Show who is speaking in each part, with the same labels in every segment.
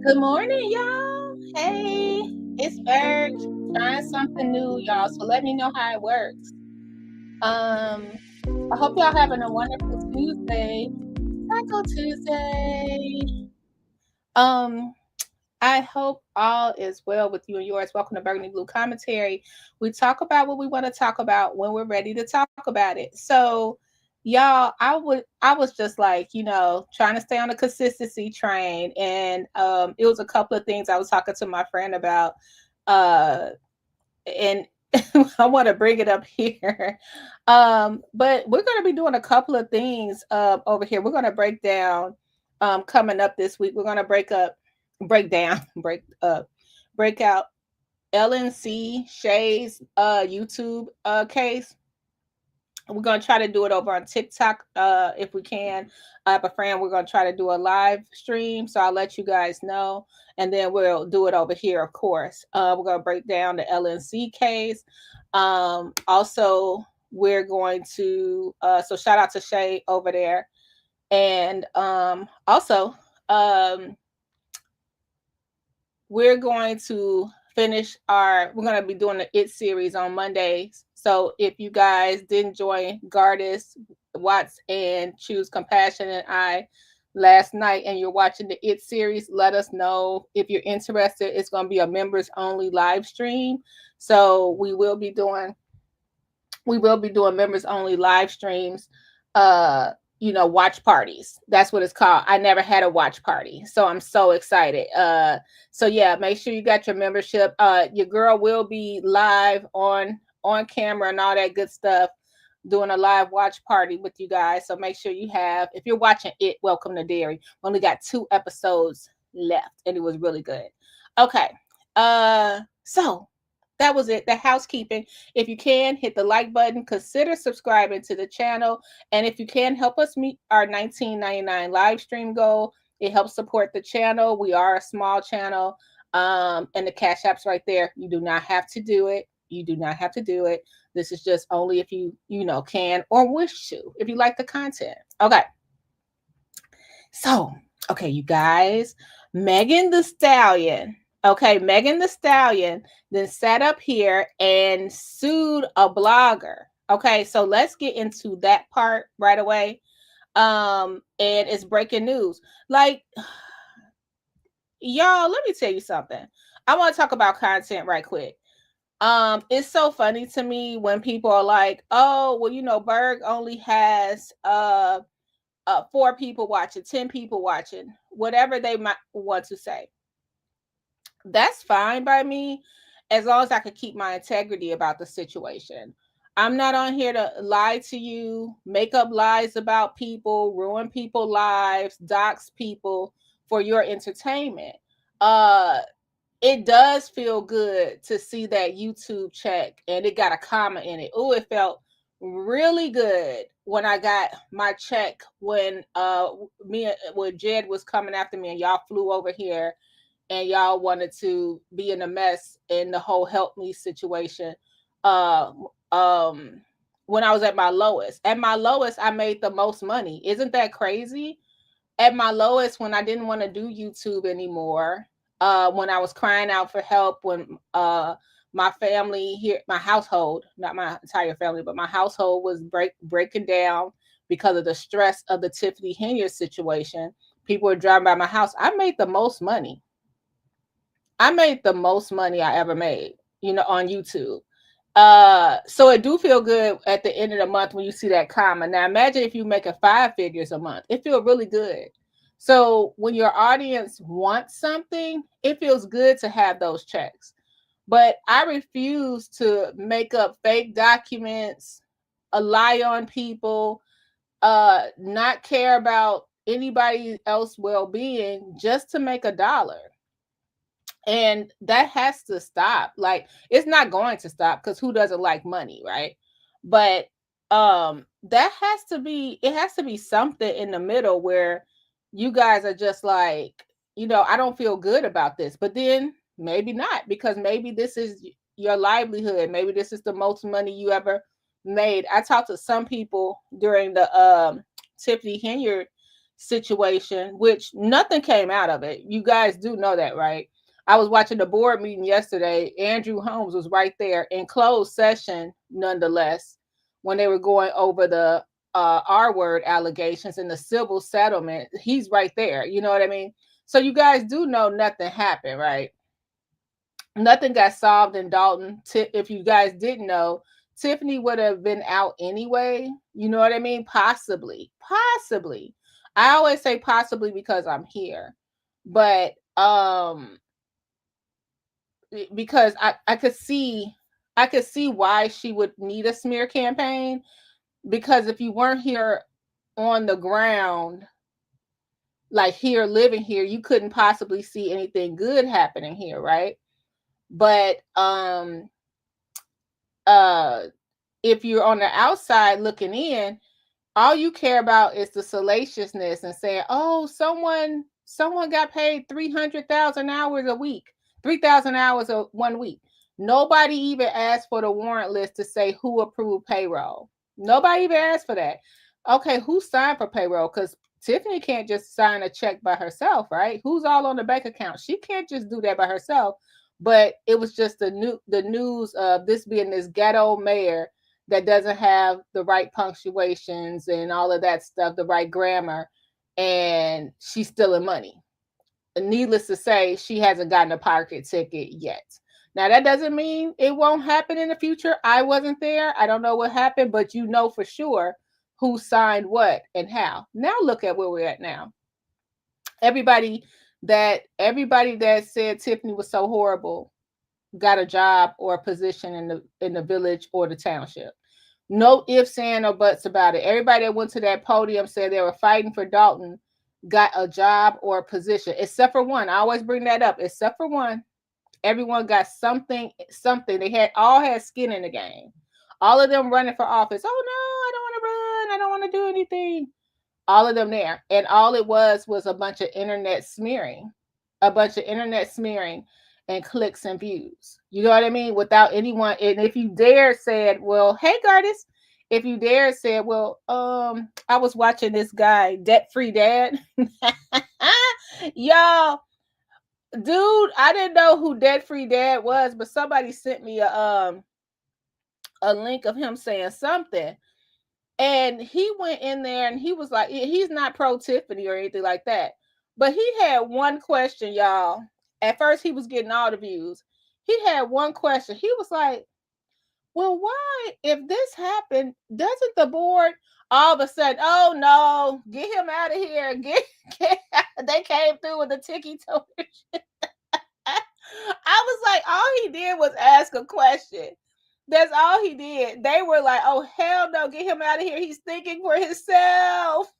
Speaker 1: Good morning, y'all. Hey, it's Berg. Trying something new, y'all. So let me know how it works. I hope y'all having a wonderful Tuesday. Taco Tuesday. Um, I hope all is well with you and yours. Welcome to Burgundy Blue Commentary. We talk about what we want to talk about when we're ready to talk about it. So, y'all, I was just like, trying to stay on the consistency train, and it was a couple of things I was talking to my friend about, and I want to bring it up here. But we're going to be doing a couple of things over here. We're going to break down coming up this week. We're going to break down, break out LNC Shay's YouTube case. We're gonna try to do it over on TikTok if we can. I have a friend. We're gonna try to do a live stream, so I'll let you guys know, and then we'll do it over here. Of course, we're gonna break down the LNC case. Also, we're going to so shout out to Shay over there, and also we're going to we're going to be doing the It series on Mondays. So if you guys didn't join Gardis, Watts, and Choose Compassion and I last night and you're watching the It series, let us know if you're interested. It's going to be a members only live stream. So we will be doing members only live streams, watch parties. That's what it's called. I never had a watch party, so I'm so excited. So yeah, make sure you got your membership. Your girl will be live on camera and all that good stuff, doing a live watch party with you guys. So make sure you have, if you're watching it, welcome to Dairy. We only got 2 episodes left and it was really good. Okay. So that was it. The housekeeping. If you can, hit the like button, consider subscribing to the channel, and if you can, help us meet our $19.99 live stream goal. It helps support the channel. We are a small channel, and the cash app's right there. You do not have to do it. You do not have to do it. This is just only if you can or wish to. If you like the content, okay. So, okay, you guys, Megan the Stallion. Okay, Megan the Stallion then sat up here and sued a blogger. Okay, so let's get into that part right away. And it's breaking news. Like, y'all, let me tell you something. I want to talk about content right quick. It's so funny to me when people are like, oh, well, Berg only has 4 people watching, 10 people watching, whatever they might want to say. That's fine by me, as long as I can keep my integrity about the situation. I'm not on here to lie to you, make up lies about people, ruin people's lives, dox people for your entertainment. Uh it does feel good to see that YouTube check and it got a comma in it. Oh, it felt really good when I got my check when when Jed was coming after me and y'all flew over here and y'all wanted to be in a mess in the whole help me situation. Uh um when I was at my lowest. At my lowest, I made the most money. Isn't that crazy? At my lowest, when I didn't want to do YouTube anymore, when I was crying out for help, when my family here, my household, not my entire family, but my household was breaking down because of the stress of the Tiffany Henry situation. People were driving by my house. I made the most money. I made the most money I ever made, on YouTube. So it do feel good at the end of the month when you see that comment. Now imagine if you making 5 figures a month. It feels really good. So when your audience wants something, it feels good to have those checks. But I refuse to make up fake documents, lie on people, not care about anybody else well-being just to make $1. And that has to stop. Like, it's not going to stop because who doesn't like money, right? But that has to be, it has to be something in the middle where you guys are just like, I don't feel good about this. But then maybe not, because maybe this is your livelihood. Maybe this is the most money you ever made. I talked to some people during the Tiffany Henry situation, which nothing came out of it. You guys do know that, right? I was watching the board meeting yesterday. Andrew Holmes was right there in closed session, nonetheless, when they were going over the R word allegations and the civil settlement. He's right there. You know what I mean? So you guys do know nothing happened, right? Nothing got solved in Dalton. If you guys didn't know, Tiffany would have been out anyway. You know what I mean? Possibly. Possibly. I always say possibly because I'm here. But because I could see why she would need a smear campaign, because if you weren't here on the ground, like here living here, you couldn't possibly see anything good happening here, right? But if you're on the outside looking in, all you care about is the salaciousness and saying, oh, someone got paid 300,000 hours a week, 3,000 hours of 1 week. Nobody even asked for the warrant list to say who approved payroll. Nobody even asked for that. Okay, who signed for payroll? Because Tiffany can't just sign a check by herself, right? Who's all on the bank account? She can't just do that by herself. But it was just the news of this being this ghetto mayor that doesn't have the right punctuations and all of that stuff, the right grammar, and she's stealing money. And needless to say, she hasn't gotten a parking ticket yet. Now, that doesn't mean it won't happen in the future. I wasn't there. I don't know what happened, but you know for sure who signed what and how. Now look at where we're at now. Everybody that said Tiffany was so horrible got a job or a position in the village or the township. No ifs, ands, or buts about it. Everybody that went to that podium said they were fighting for Dalton got a job or a position, except for one. I always bring that up. Except for one. Everyone got something. They all had skin in the game. All of them running for office. Oh no, I don't want to run. I don't want to do anything. All of them there. And all it was a bunch of internet smearing. A bunch of internet smearing and clicks and views. You know what I mean? Without anyone. And if you dare said, well, hey, Gardis, if you dare said, well, I was watching this guy, Debt Free Dad. Y'all, dude, I didn't know who Debt Free Dad was, but somebody sent me a link of him saying something. And he went in there and he was like, he's not pro Tiffany or anything like that. But he had one question, y'all. At first, he was getting all the views. He had one question. He was like, well, why, if this happened, doesn't the board all of a sudden, oh no, get him out of here. They came through with the ticky toker. I was like, all he did was ask a question. That's all he did. They were like, oh, hell no, get him out of here. He's thinking for himself.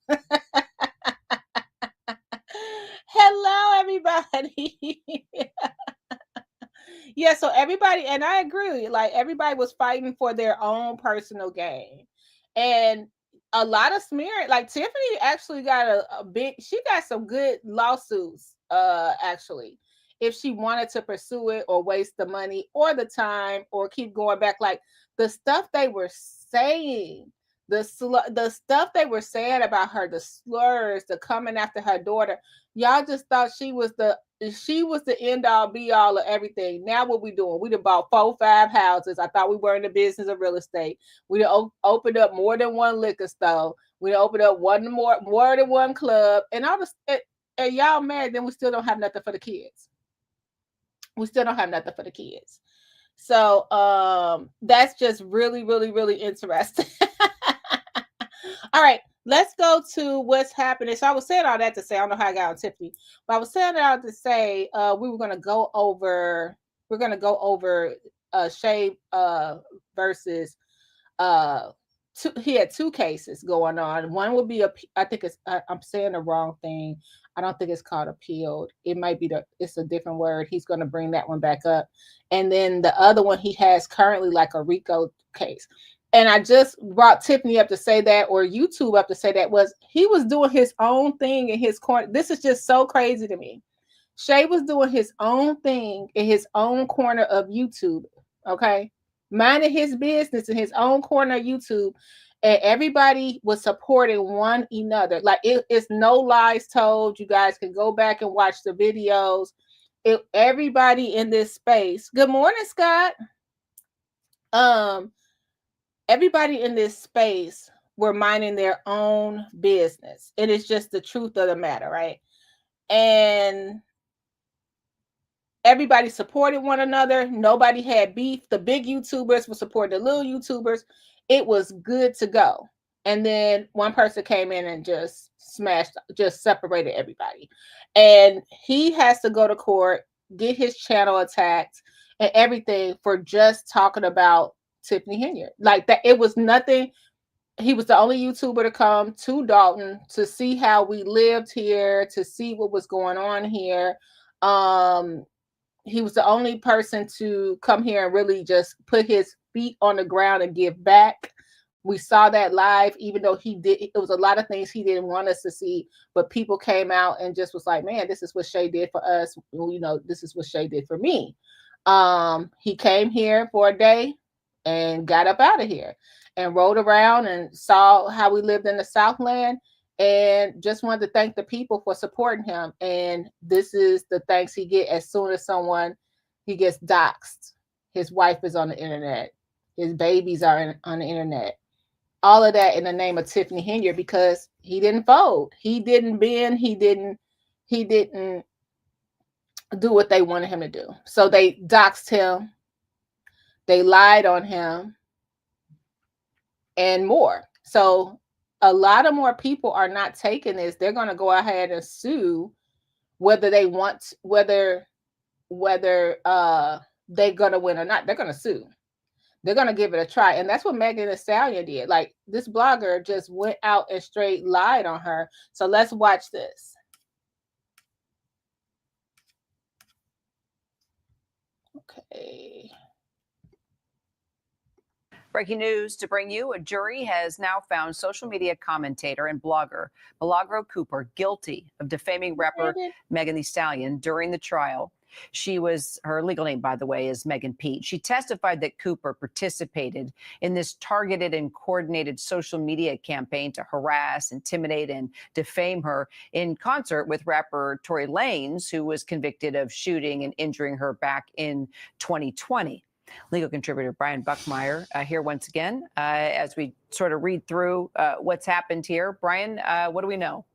Speaker 1: Hello, everybody. Yeah, so everybody, and I agree, like everybody was fighting for their own personal gain. And a lot of smearing, like Tiffany actually got she got some good lawsuits, actually. If she wanted to pursue it or waste the money or the time or keep going back, like the stuff they were saying, the stuff they were saying about her, the slurs, the coming after her daughter, y'all just thought she was the end all be all of everything. Now what we doing? We done bought 4-5 houses. I thought we were in the business of real estate. We done opened up more than one liquor store. We done opened up more than one club, and all this. And y'all mad? Then we still don't have nothing for the kids. We still don't have nothing for the kids. So that's just really, really, really interesting. All right, let's go to what's happening. So I was saying all that to say, I don't know how I got on Tiffany, but I was saying it all to say we were going to go over Shay versus he had two cases going on. One would be I think I'm saying the wrong thing. I don't think it's called appealed. It might be it's a different word. He's going to bring that one back up. And then the other one he has currently like a RICO case. And I just brought Tiffany up to say that, or YouTube up to say that, he was doing his own thing in his corner. This is just so crazy to me. Shay was doing his own thing in his own corner of YouTube. Okay. minding his business in his own corner of YouTube, and everybody was supporting one another. Like it's no lies told. You guys can go back and watch the videos. Everybody in this space. Good morning, Scott. Everybody in this space were minding their own business. It is just the truth of the matter, right? And everybody supported one another. Nobody had beef. The big YouTubers would support the little YouTubers. It was good to go. And then one person came in and just separated everybody. And he has to go to court, get his channel attacked and everything for just talking about Tiffany Henyard. Like that, it was nothing. He was the only YouTuber to come to Dalton to see how we lived here, to see what was going on here. He was the only person to come here and really just put his feet on the ground and give back. We saw that live, even though it was a lot of things he didn't want us to see, but people came out and just was like, man, this is what Shay did for us. You know, this is what Shay did for me. He came here for a day and got up out of here and rode around and saw how we lived in the Southland and just wanted to thank the people for supporting him. And this is the thanks he get as soon as he gets doxxed. His wife is on the internet. His babies are on the internet. All of that in the name of Tiffany Henyard, because he didn't fold. He didn't bend. He didn't do what they wanted him to do. So they doxed him. They lied on him and more. So a lot of more people are not taking this. They're going to go ahead and sue, whether they're going to win or not. They're going to sue. They're going to give it a try. And that's what Megan Thee Stallion did. Like, this blogger just went out and straight lied on her. So let's watch this. Okay.
Speaker 2: Breaking news to bring you: a jury has now found social media commentator and blogger Milagro Cooper guilty of defaming rapper Megan Thee Stallion during the trial. Her legal name, by the way, is Megan Pete. She testified that Cooper participated in this targeted and coordinated social media campaign to harass, intimidate, and defame her in concert with rapper Tory Lanez, who was convicted of shooting and injuring her back in 2020. Legal contributor Brian Buckmeyer here once again as we sort of read through what's happened here. Brian, what do we know?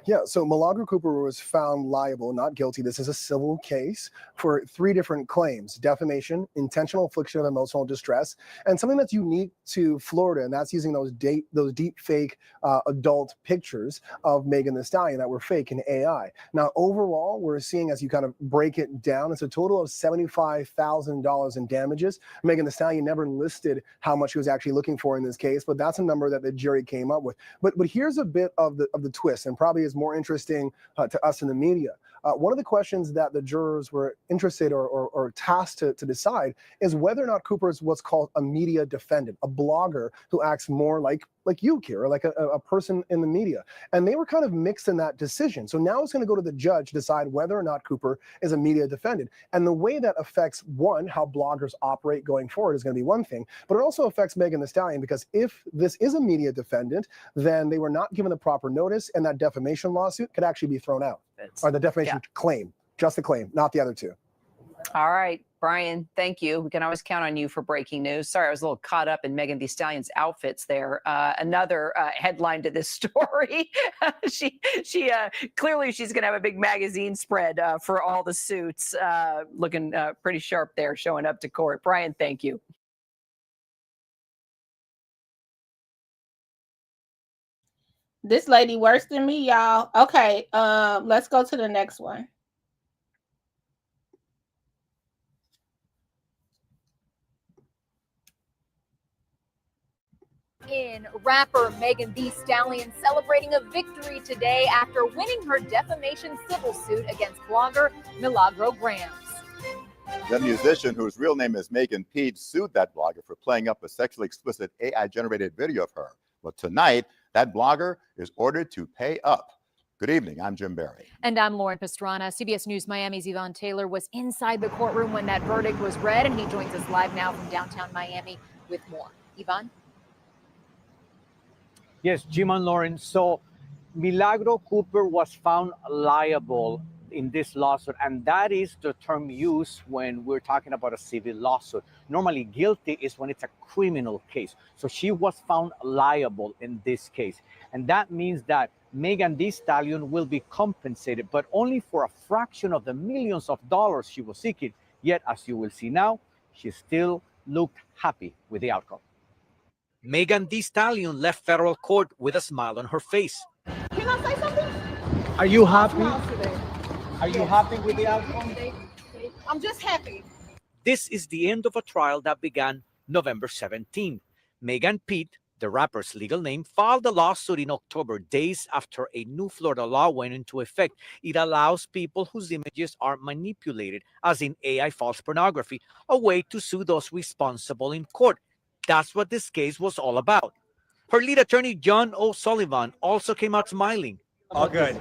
Speaker 3: Yeah, so Milagro Cooper was found liable, not guilty. This is a civil case for 3 different claims: defamation, intentional infliction of emotional distress, and something that's unique to Florida, and that's using those deep fake adult pictures of Megan Thee Stallion that were fake in AI. Now, overall, we're seeing, as you kind of break it down, it's a total of $75,000 in damages. Megan Thee Stallion never listed how much she was actually looking for in this case, but that's a number that the jury came up with. But here's a bit of the twist, and probably is more interesting to us in the media. One of the questions that the jurors were interested or tasked to decide is whether or not Cooper is what's called a media defendant, a blogger who acts more like you, Kira, like a person in the media. And they were kind of mixed in that decision. So now it's going to go to the judge to decide whether or not Cooper is a media defendant. And the way that affects, one, how bloggers operate going forward is going to be one thing, but it also affects Megan Thee Stallion, because if this is a media defendant, then they were not given the proper notice, and that defamation lawsuit could actually be thrown out. Or the defamation claim, just the claim, not the other two.
Speaker 2: All right, Brian, thank you. We can always count on you for breaking news. Sorry, I was a little caught up in Megan Thee Stallion's outfits there. Another headline to this story. she clearly she's going to have a big magazine spread for all the suits. Looking pretty sharp there, showing up to court. Brian, thank you.
Speaker 1: This lady worse than me, y'all. Okay, let's go to the next one.
Speaker 4: In rapper Megan Thee Stallion celebrating a victory today after winning her defamation civil suit against blogger Milagro Grams.
Speaker 5: The musician, whose real name is Megan Pete, sued that blogger for playing up a sexually explicit AI-generated video of her. But tonight, that blogger is ordered to pay up. Good evening. I'm Jim Barry.
Speaker 4: And I'm Lauren Pastrana. CBS News Miami's Yvonne Taylor was inside the courtroom when that verdict was read, and he joins us live now from downtown Miami with more. Yvonne?
Speaker 6: Yes, Jim and Lauren. So Milagro Cooper was found liable in this lawsuit, and that is the term used when we're talking about a civil lawsuit. Normally, guilty is when it's a criminal case. So she was found liable in this case. And that means that Megan Thee Stallion will be compensated, but only for a fraction of the millions of dollars she was seeking. Yet, as you will see now, she still looked happy with the outcome. Megan Thee Stallion left federal court with a smile on her face.
Speaker 1: Can I say something?
Speaker 6: Are you happy? Are you happy with the outcome?
Speaker 1: I'm just happy.
Speaker 6: This is the end of a trial that began November 17. Megan Pete, the rapper's legal name, filed a lawsuit in October, days after a new Florida law went into effect. It allows people whose images are manipulated, as in AI false pornography, a way to sue those responsible in court. That's what this case was all about. Her lead attorney, John O'Sullivan, also came out smiling.
Speaker 7: All good.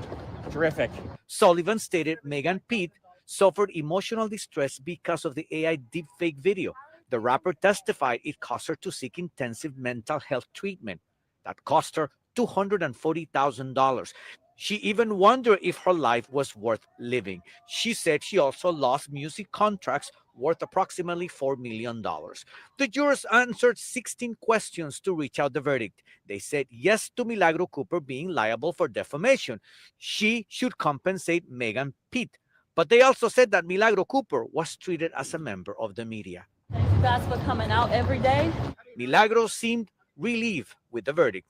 Speaker 7: Terrific.
Speaker 6: Sullivan stated Megan Pete suffered emotional distress because of the AI deepfake video. The rapper testified it caused her to seek intensive mental health treatment. That cost her $240,000. She even wondered if her life was worth living. She said she also lost music contracts worth approximately $4 million. The jurors answered 16 questions to reach out the verdict. They said yes to Milagro Cooper being liable for defamation. She should compensate Megan Pete. But they also said that Milagro Cooper was treated as a member of the media.
Speaker 8: Thank you guys for coming out every day.
Speaker 6: Milagro seemed relieved with the verdict.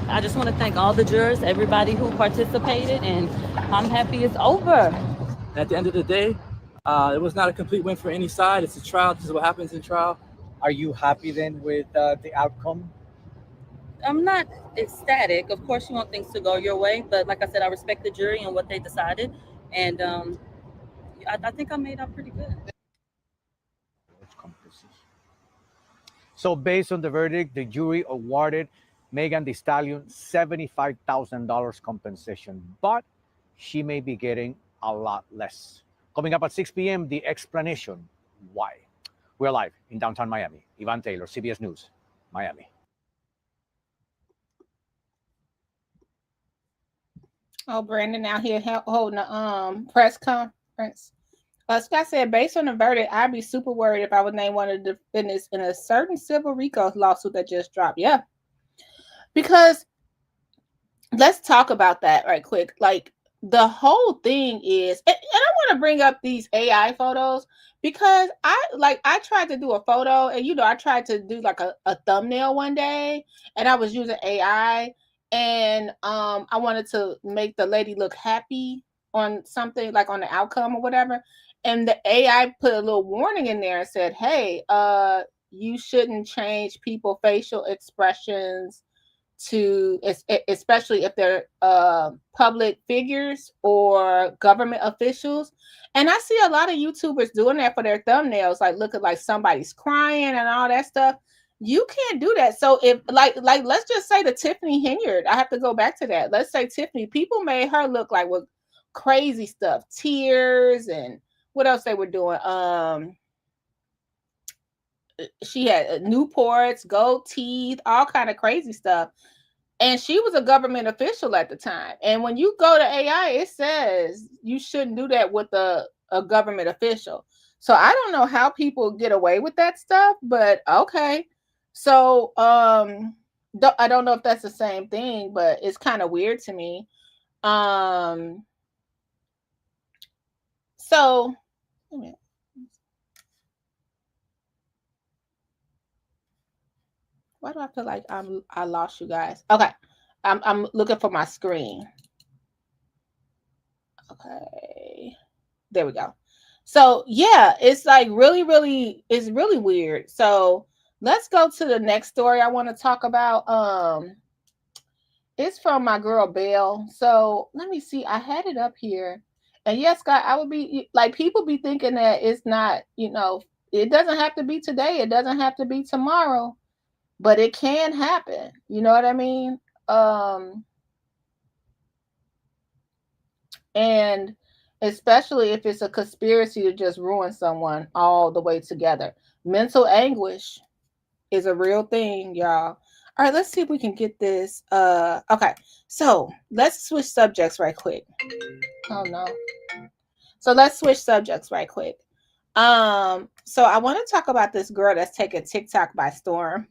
Speaker 8: I just want to thank all the jurors, everybody who participated, and I'm happy it's over.
Speaker 7: At the end of the day, it was not a complete win for any side. It's a trial. This is what happens in trial.
Speaker 6: Are you happy then with the outcome?
Speaker 8: I'm not ecstatic. Of course, you want things to go your way, but like I said, I respect the jury and what they decided, and I think I made out pretty good.
Speaker 6: So based on the verdict, the jury awarded Megan Thee Stallion $75,000 compensation, but she may be getting a lot less. Coming up at 6 p.m., the explanation why. We're live in downtown Miami. Yvonne Taylor, CBS News, Miami.
Speaker 1: Oh, Brandon out here holding a press conference. Scott said, based on the verdict, I'd be super worried if I would name one of the defendants in a certain civil RICO lawsuit that just dropped. Yeah. Because let's talk about that right quick. Like, the whole thing is, and I want to bring up these AI photos because I tried to do a photo, and I tried to do like a thumbnail one day, and I was using AI, and I wanted to make the lady look happy on something, like on the outcome or whatever. And the AI put a little warning in there and said, hey, you shouldn't change people's facial expressions to, especially if they're public figures or government officials. And I see a lot of YouTubers doing that for their thumbnails, like looking like somebody's crying and all that stuff. You can't do that. So if like let's just say the Tiffany Henyard, I have to go back to that. Let's say Tiffany, people made her look like with crazy stuff, tears, and what else they were doing. She had Newports, gold teeth, all kind of crazy stuff. And she was a government official at the time. And when you go to AI, it says you shouldn't do that with a government official. So I don't know how people get away with that stuff, but okay. So I don't know if that's the same thing, but it's kind of weird to me. So why do I feel like I lost you guys? Okay. I'm looking for my screen. Okay. There we go. So yeah, it's like it's really weird. So let's go to the next story I want to talk about. It's from my girl Belle. So let me see. I had it up here. And yes, God, I would be like, people be thinking that it's not, it doesn't have to be today. It doesn't have to be tomorrow, but it can happen. You know what I mean? And especially if it's a conspiracy to just ruin someone all the way together. Mental anguish is a real thing, y'all. All right, let's see if we can get this. Okay, so let's switch subjects right quick. Oh no. So let's switch subjects right quick. So I want to talk about this girl that's taking TikTok by storm.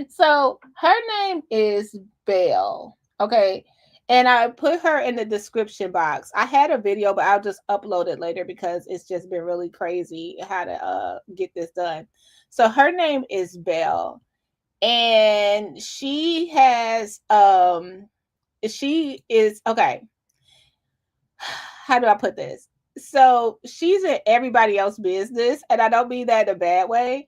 Speaker 1: So her name is Belle. Okay. And I put her in the description box. I had a video, but I'll just upload it later because it's just been really crazy how to get this done. So her name is Belle. And she has she is okay. How do I put this? So she's in everybody else's business, and I don't mean that in a bad way.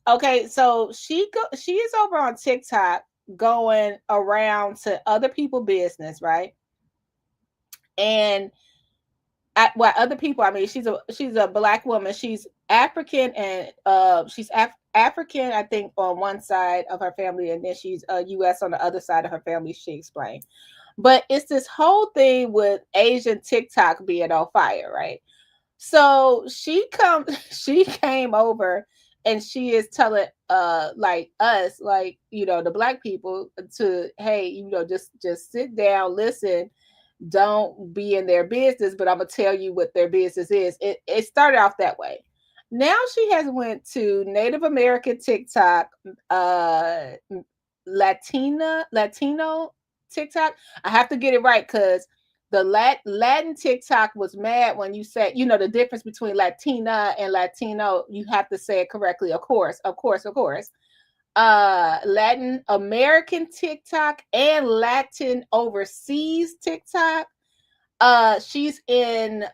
Speaker 1: Okay, so she is over on TikTok going around to other people's business, right? And other people, I mean, she's a black woman. She's African, and she's African, I think, on one side of her family, and then she's US on the other side of her family. She explained. But it's this whole thing with Asian TikTok being on fire, right? So she came over and she is telling like us, like, you know, the black people to, hey, you know, just sit down, listen, don't be in their business, but I'm gonna tell you what their business is. It started off that way. Now she has went to Native American TikTok, Latino TikTok. I have to get it right because the Latin TikTok was mad when you said, you know, the difference between Latina and Latino. You have to say it correctly, of course. Latin American TikTok and Latin overseas TikTok. She's in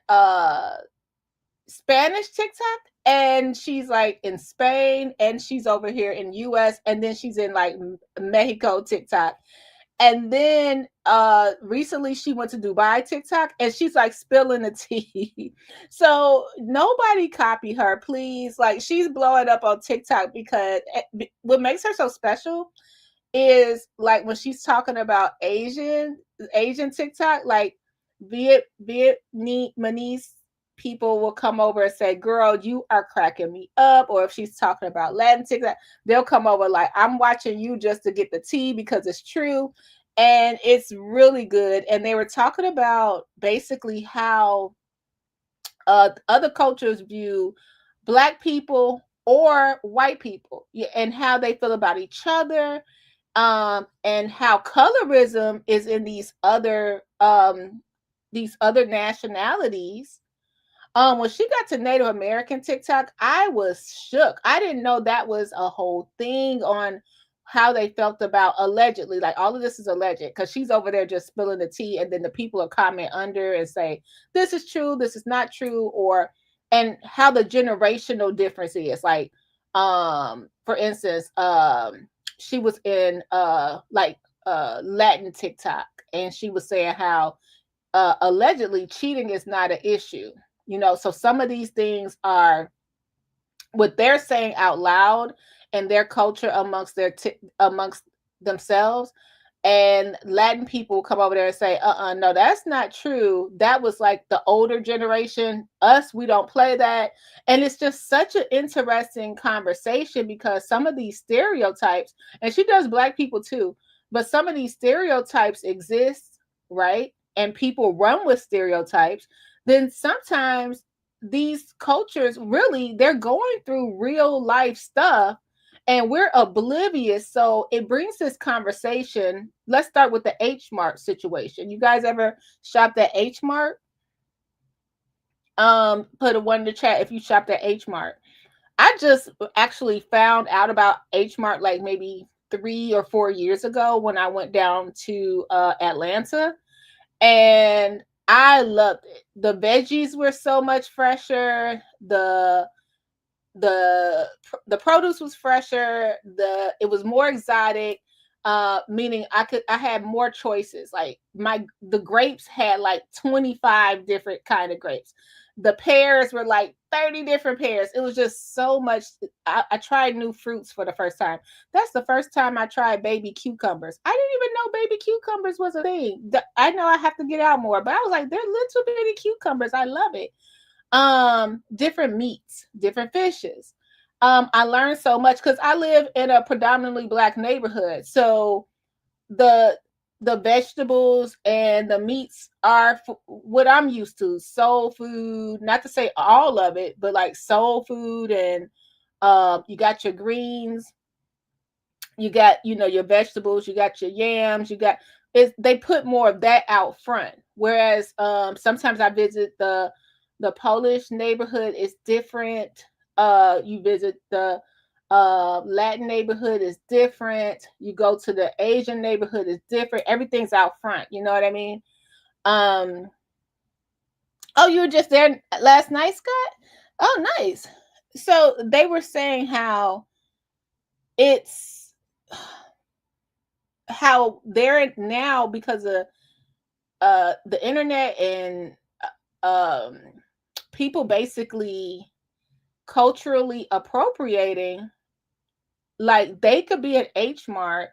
Speaker 1: Spanish TikTok, and she's like in Spain, and she's over here in US, and then she's in like Mexico TikTok. And then recently she went to Dubai TikTok, and she's like spilling the tea. So nobody copy her, please. Like, she's blowing up on TikTok because what makes her so special is like when she's talking about Asian TikTok, like Vietnamese people will come over and say, girl, you are cracking me up. Or if she's talking about Latin TikTok, they'll come over like, I'm watching you just to get the tea because it's true. And it's really good. And they were talking about basically how other cultures view Black people or white people, and how they feel about each other, and how colorism is in these other nationalities. When she got to Native American TikTok, I was shook. I didn't know that was a whole thing on how they felt about allegedly. Like, all of this is alleged because she's over there just spilling the tea, and then the people will comment under and say, this is true, this is not true, and how the generational difference is. Like, for instance, she was in Latin TikTok, and she was saying how allegedly cheating is not an issue. You know, so some of these things are what they're saying out loud and their culture amongst amongst themselves. And Latin people come over there and say, no, that's not true. That was like the older generation. Us, we don't play that. And it's just such an interesting conversation because some of these stereotypes, and she does Black people too, but some of these stereotypes exist, right? And people run with stereotypes. Then sometimes these cultures, really, they're going through real life stuff and we're oblivious. So it brings this conversation. Let's start with the H Mart situation. You guys ever shopped at H Mart? Put a one in the chat if you shopped at H Mart. I just actually found out about H Mart like maybe 3 or 4 years ago when I went down to Atlanta, and I loved it. The veggies were so much fresher. The produce was fresher. It was more exotic, meaning I had more choices. Like the grapes had like 25 different kind of grapes. The pears were like 30 different pears. It was just so much. I tried new fruits for the first time. That's the first time I tried baby cucumbers. I didn't even know baby cucumbers was a thing. I know I have to get out more, but I was like, they're little bitty cucumbers. I love it. Different meats, different fishes. I learned so much because I live in a predominantly Black neighborhood. So the vegetables and the meats are what I'm used to. Soul food, not to say all of it, but like soul food. And you got your greens, you got, your vegetables, you got your yams, they put more of that out front. Whereas sometimes I visit the Polish neighborhood is different. You visit the Latin neighborhood is different. You go to the Asian neighborhood is different. Everything's out front. You know what I mean? Oh, you were just there last night, Scott? Oh, nice. So they were saying how they're now, because of the internet and people basically culturally appropriating. Like they could be at H Mart,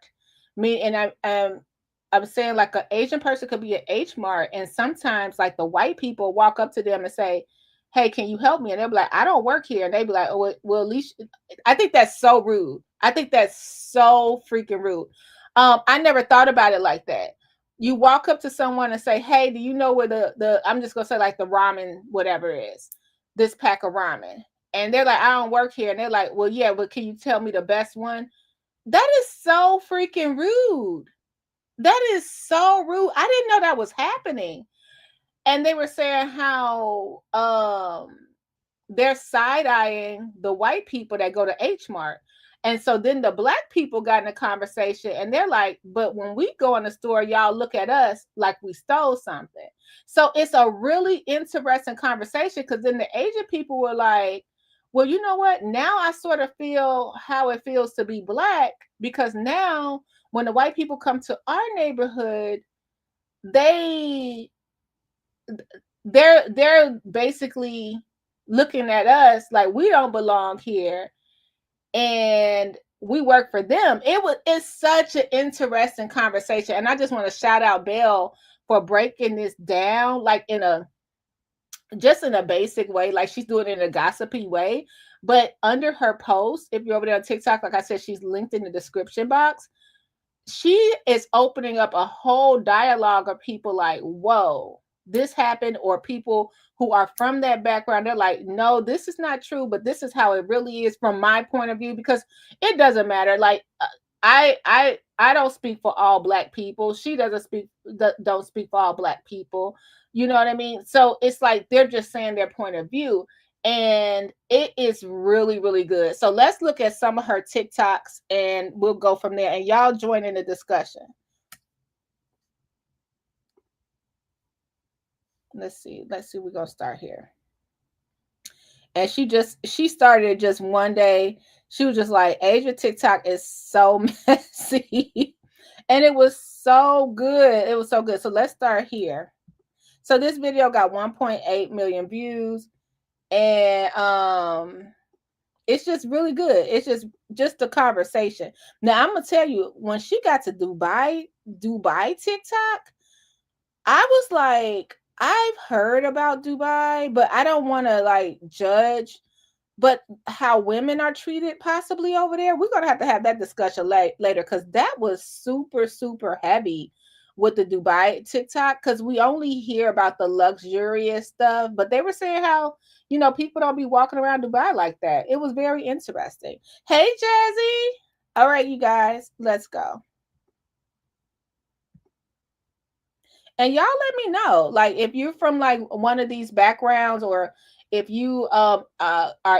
Speaker 1: and I'm saying like an Asian person could be at H Mart, and sometimes like the white people walk up to them and say, "Hey, can you help me?" And they'll be like, "I don't work here," and they be like, "Oh, well, at least." I think that's so rude. I think that's so freaking rude. I never thought about it like that. You walk up to someone and say, "Hey, do you know where the I'm just gonna say like the ramen, whatever it is, this pack of ramen." And they're like, "I don't work here." And they're like, "Well, yeah, but can you tell me the best one?" That is so freaking rude. That is so rude. I didn't know that was happening. And they were saying how they're side-eyeing the white people that go to H Mart. And so then the Black people got in a conversation and they're like, "But when we go in the store, y'all look at us like we stole something." So it's a really interesting conversation, because then the Asian people were like, "Well, you know what? Now I sort of feel how it feels to be Black, because now when the white people come to our neighborhood, they're basically looking at us like we don't belong here, and we work for them." It's such an interesting conversation, and I just want to shout out Belle for breaking this down, like in a basic way. Like she's doing it in a gossipy way, but under her post, if you're over there on TikTok, like I said, she's linked in the description box. She is opening up a whole dialogue of people like, "Whoa, this happened," or people who are from that background. They're like, "No, this is not true, but this is how it really is from my point of view," because it doesn't matter. Like I don't speak for all Black people. She don't speak for all Black people. You know what I mean? So it's like they're just saying their point of view. And it is really, really good. So let's look at some of her TikToks and we'll go from there. And y'all join in the discussion. Let's see. We're going to start here. And she started just one day. She was just like, "Asia TikTok is so messy." And it was so good. It was so good. So let's start here. So this video got 1.8 million views. And it's just really good. It's just a conversation. Now I'm gonna tell you, when she got to Dubai TikTok, I was like, I've heard about Dubai, but I don't want to like judge, but how women are treated possibly over there, we're gonna have that discussion later, because that was super, super heavy with the Dubai TikTok, because we only hear about the luxurious stuff, but they were saying how, people don't be walking around Dubai like that. It was very interesting. Hey, Jazzy. All right, you guys, let's go. And y'all let me know, like, if you're from like one of these backgrounds, or if you are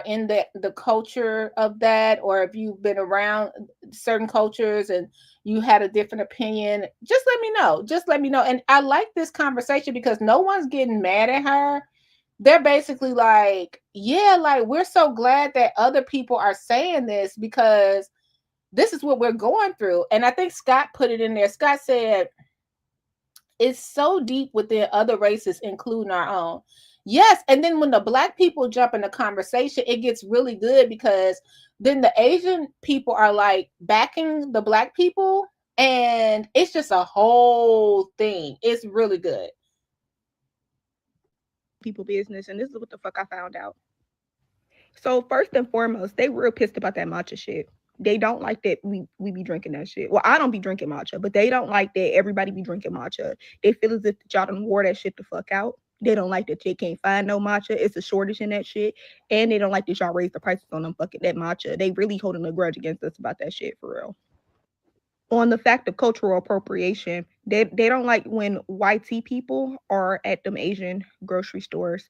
Speaker 1: in the culture of that, or if you've been around certain cultures and you had a different opinion, just let me know. Just let me know. And I like this conversation because no one's getting mad at her. They're basically like, yeah, like, we're so glad that other people are saying this, because this is what we're going through. And I think Scott put it in there. Scott said, it's so deep within other races, including our own. Yes, and then when the Black people jump in the conversation, it gets really good because then the Asian people are like backing the Black people, and it's just a whole thing. It's really good.
Speaker 9: People business, and this is what the fuck I found out. So first and foremost, they real pissed about that matcha shit. They don't like that we be drinking that shit. Well, I don't be drinking matcha, but they don't like that everybody be drinking matcha. They feel as if y'all done wore that shit the fuck out. They don't like that they can't find no matcha. It's a shortage in that shit. And they don't like that y'all raise the prices on them fucking that matcha. They really holding a grudge against us about that shit for real. On the fact of cultural appropriation, they don't like when white people are at them Asian grocery stores.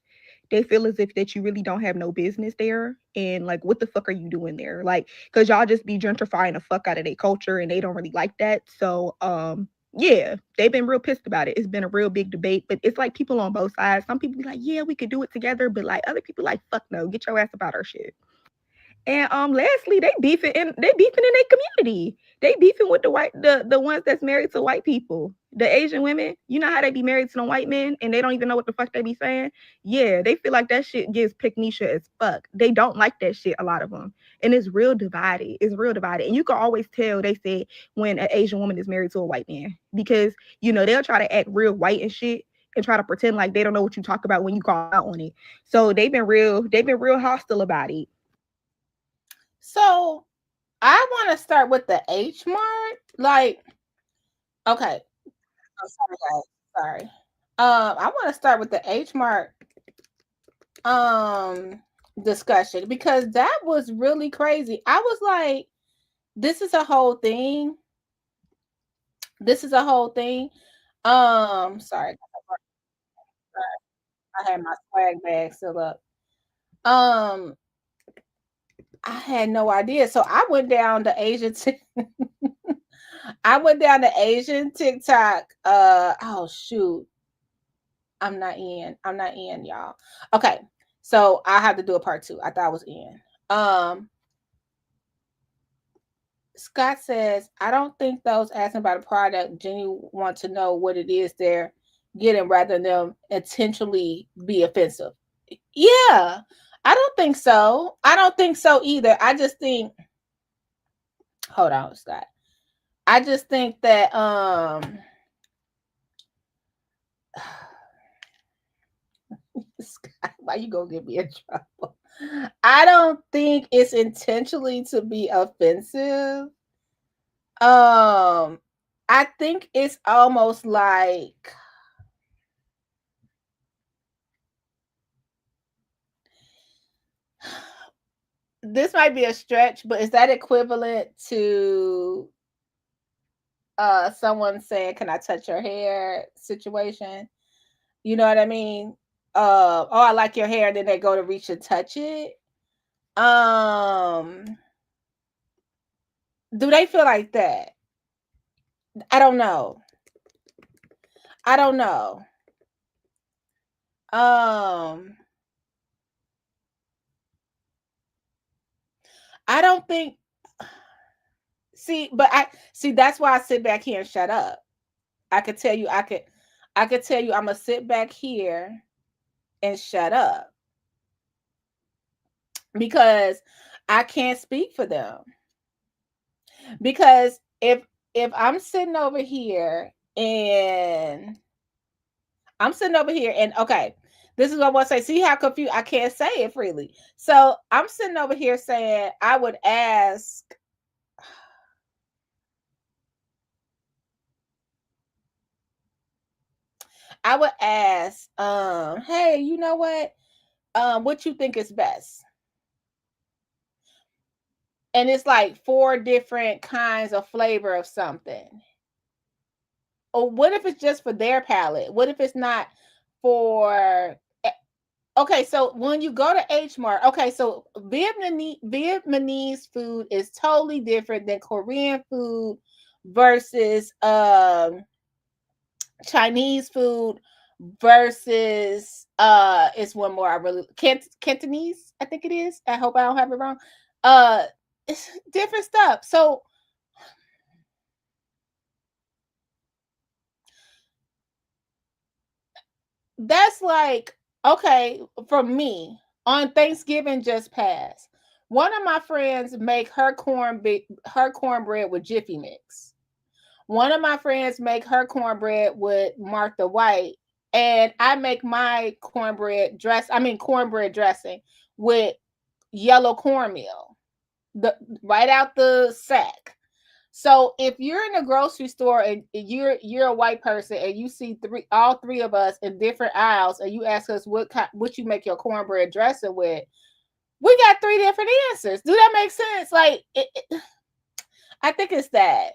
Speaker 9: They feel as if that you really don't have no business there, and like, what the fuck are you doing there? Like, cause y'all just be gentrifying the fuck out of their culture, and they don't really like that. So, yeah, they've been real pissed about it. It's been a real big debate, but it's like people on both sides. Some people be like, yeah, we could do it together, but like other people like, fuck no, get your ass about our shit. And lastly, they beefing in their community. They beefing with the ones that's married to white people. The Asian women, you know how they be married to the white men and they don't even know what the fuck they be saying? Yeah, they feel like that shit gives picnicia as fuck. They don't like that shit, a lot of them. And it's real divided. It's real divided. And you can always tell, they say, when an Asian woman is married to a white man. Because, you know, they'll try to act real white and shit and try to pretend like they don't know what you talk about when you call out on it. So they've been real hostile about it.
Speaker 1: So I want to start with the H mark. Like, okay. I'm sorry, guys. Sorry. I want to start with the H mark discussion because that was really crazy. I was like, this is a whole thing. This is a whole thing. Sorry. I had my swag bag still up. I had no idea. So I went down the Asian I went down the Asian TikTok. Oh shoot. I'm not in, y'all. Okay. So I have to do a part 2. I thought I was in. Scott says, I don't think those asking about a product genuinely want to know what it is they're getting rather than them intentionally be offensive. Yeah. I don't think so. I don't think so either. I just think, hold on, Scott. I just think that Scott, why you gonna get me in trouble? I don't think it's intentionally to be offensive. I think it's almost like this might be a stretch, but is that equivalent to someone saying, "Can I touch your hair?" situation? You know what I mean? Oh, I like your hair, and then they go to reach and touch it. Do they feel like that? I don't know. I don't know. I don't think. See, that's why I sit back here and shut up. I could tell you, I could tell you, I'm gonna sit back here and shut up because I can't speak for them. Because if I'm sitting over here and okay, this is what I want to say. See how confused I can't say it freely. So I'm sitting over here saying I would ask. Hey, you know what you think is best? And it's like 4 different kinds of flavor of something. Or what if it's just for their palate? What if it's not for? Okay, so when you go to H Mart, okay, so Vietnamese food is totally different than Korean food versus Chinese food versus it's one more I really Cantonese, I think it is. I hope I don't have it wrong. It's different stuff. So that's like, okay, for me, on Thanksgiving just passed, one of my friends make her cornbread with Jiffy Mix. One of my friends make her cornbread with Martha White, and I make my cornbread dressing with yellow cornmeal, right out the sack. So if you're in a grocery store and you're a white person and you see all three of us in different aisles, and you ask us what you make your cornbread dressing with, we got three different answers. Do that make sense? Like, I think it's that.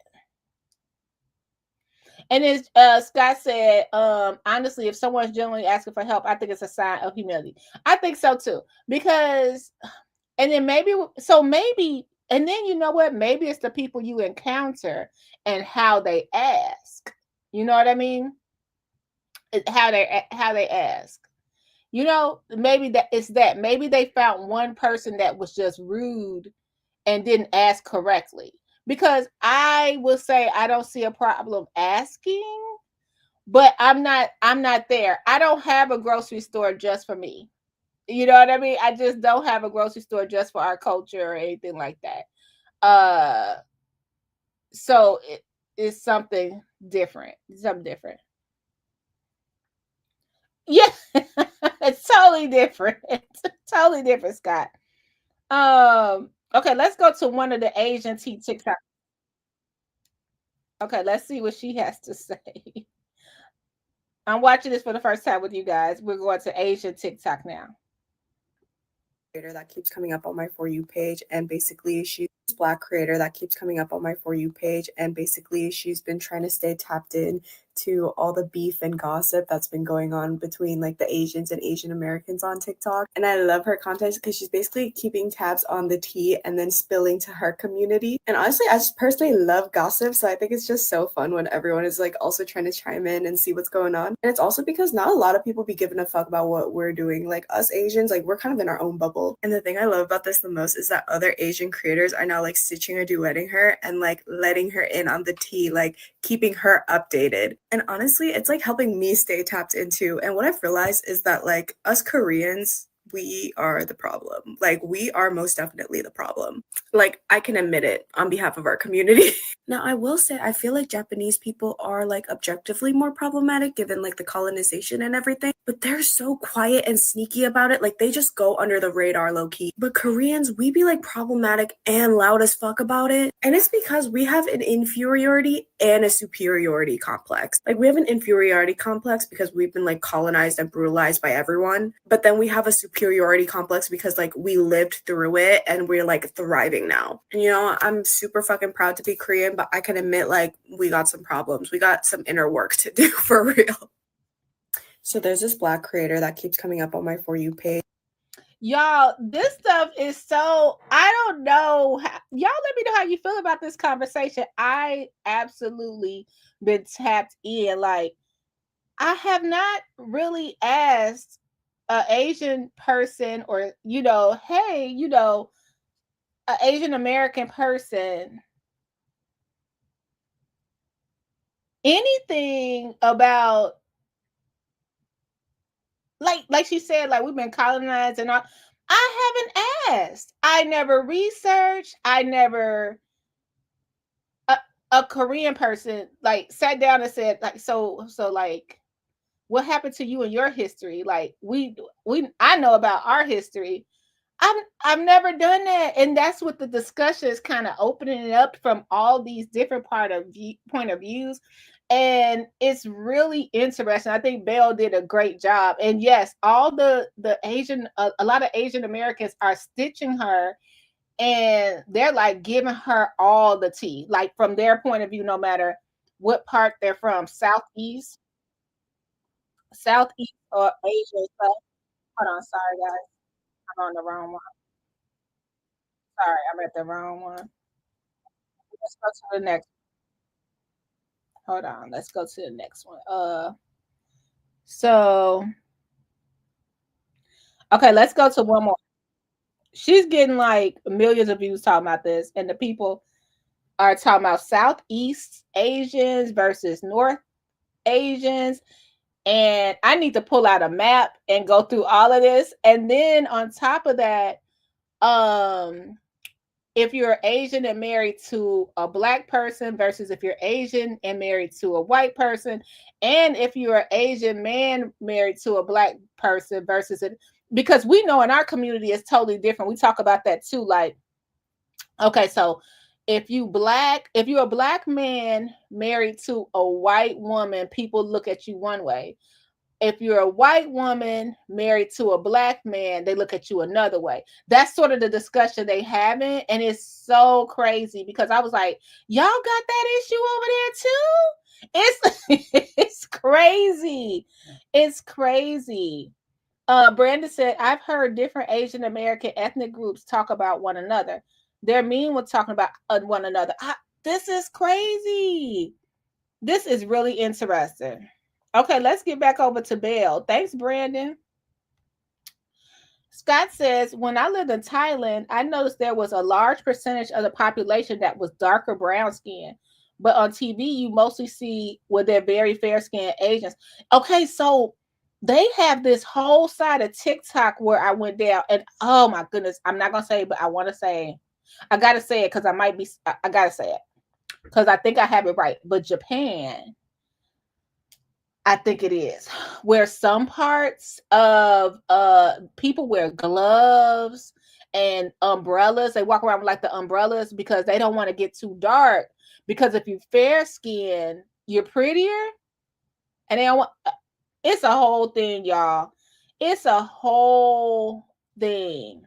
Speaker 1: And as Scott said, honestly, if someone's genuinely asking for help, I think it's a sign of humility. I think so too, because, and then maybe, and then you know what? Maybe it's the people you encounter and how they ask. You know what I mean? How they ask. You know, maybe that. Maybe they found one person that was just rude and didn't ask correctly. Because I will say I don't see a problem asking, but I'm not there. I don't have a grocery store just for me. You know what I mean? I just don't have a grocery store just for our culture or anything like that. So it's something different. Something different. Yeah, it's totally different. It's totally different, Scott. Okay, let's go to one of the Asian TikTok. Okay, let's see what she has to say. I'm watching this for the first time with you guys. We're going to Asian TikTok now.
Speaker 10: That keeps coming up on my For You page, and basically she's this Black creator that keeps coming up on my For You page, and basically she's been trying to stay tapped in to all the beef and gossip that's been going on between like the Asians and Asian Americans on TikTok. And I love her content because she's basically keeping tabs on the tea and then spilling to her community. And honestly, I just personally love gossip, so I think it's just so fun when everyone is like also trying to chime in and see what's going on. And it's also because not a lot of people be giving a fuck about what we're doing. Like us Asians, like we're kind of in our own bubble. And the thing I love about this the most is that other Asian creators are now like stitching or duetting her and like letting her in on the tea, like keeping her updated. And honestly, it's like helping me stay tapped into. And what I've realized is that like us Koreans, we are the problem. Like we are most definitely the problem. Like I can admit it on behalf of our community. Now, I will say, I feel like Japanese people are like objectively more problematic given like the colonization and everything, but they're so quiet and sneaky about it. Like they just go under the radar low key. But Koreans, we be like problematic and loud as fuck about it. And it's because we have an inferiority and a superiority complex. Like we have an inferiority complex because we've been like colonized and brutalized by everyone. But then we have a superiority complex because like we lived through it and we're like thriving now. And you know, I'm super fucking proud to be Korean, but I can admit like we got some problems. We got some inner work to do for real. So there's this Black creator that keeps coming up on my For You page.
Speaker 1: Y'all, this stuff is so, I don't know. Y'all let me know how you feel about this conversation. I absolutely been tapped in. Like, I have not really asked an Asian person or, you know, hey, you know, an Asian American person anything about, like she said, like we've been colonized and all. I haven't asked. I never researched. I never a Korean person like sat down and said like so like what happened to you in your history? Like I know about our history. I've never done that, and that's what the discussion is kind of opening it up from all these different point of views, and it's really interesting. I think Belle did a great job, and yes, all the Asian, a lot of Asian Americans are stitching her, and they're like giving her all the tea, like from their point of view, no matter what part they're from, southeast or Asia. So, hold on, sorry guys. I'm on the wrong one. Sorry, I'm at the wrong one. Let's go to the next. Hold on. Let's go to the next one. So okay, let's go to one more. She's getting like millions of views talking about this, and the people are talking about Southeast Asians versus North Asians. And I need to pull out a map and go through all of this. And then on top of that, if you're Asian and married to a Black person versus if you're Asian and married to a white person, and if you're an Asian man married to a Black person versus it, because we know in our community it's totally different. We talk about that too. Like, okay, so if you're a Black man married to a white woman, people look at you one way. If you're a white woman married to a Black man, they look at you another way. That's sort of the discussion they having. And it's so crazy because I was like, y'all got that issue over there too? It's crazy. It's crazy. Brandon said, I've heard different Asian American ethnic groups talk about one another. They're mean with talking about one another. This is crazy. This is really interesting. Okay, let's get back over to Belle. Thanks, Brandon. Scott says, when I lived in Thailand, I noticed there was a large percentage of the population that was darker brown skin. But on TV, you mostly see where they're very fair-skinned Asians. Okay, so they have this whole side of TikTok where I went down, and oh my goodness, I'm not going to say it, but I want to say, I got to say it because I got to say it because I think I have it right. But Japan, I think it is, where some parts of people wear gloves and umbrellas. They walk around with like the umbrellas because they don't want to get too dark. Because if you fair skin, you're prettier. And they don't want, it's a whole thing, y'all. It's a whole thing.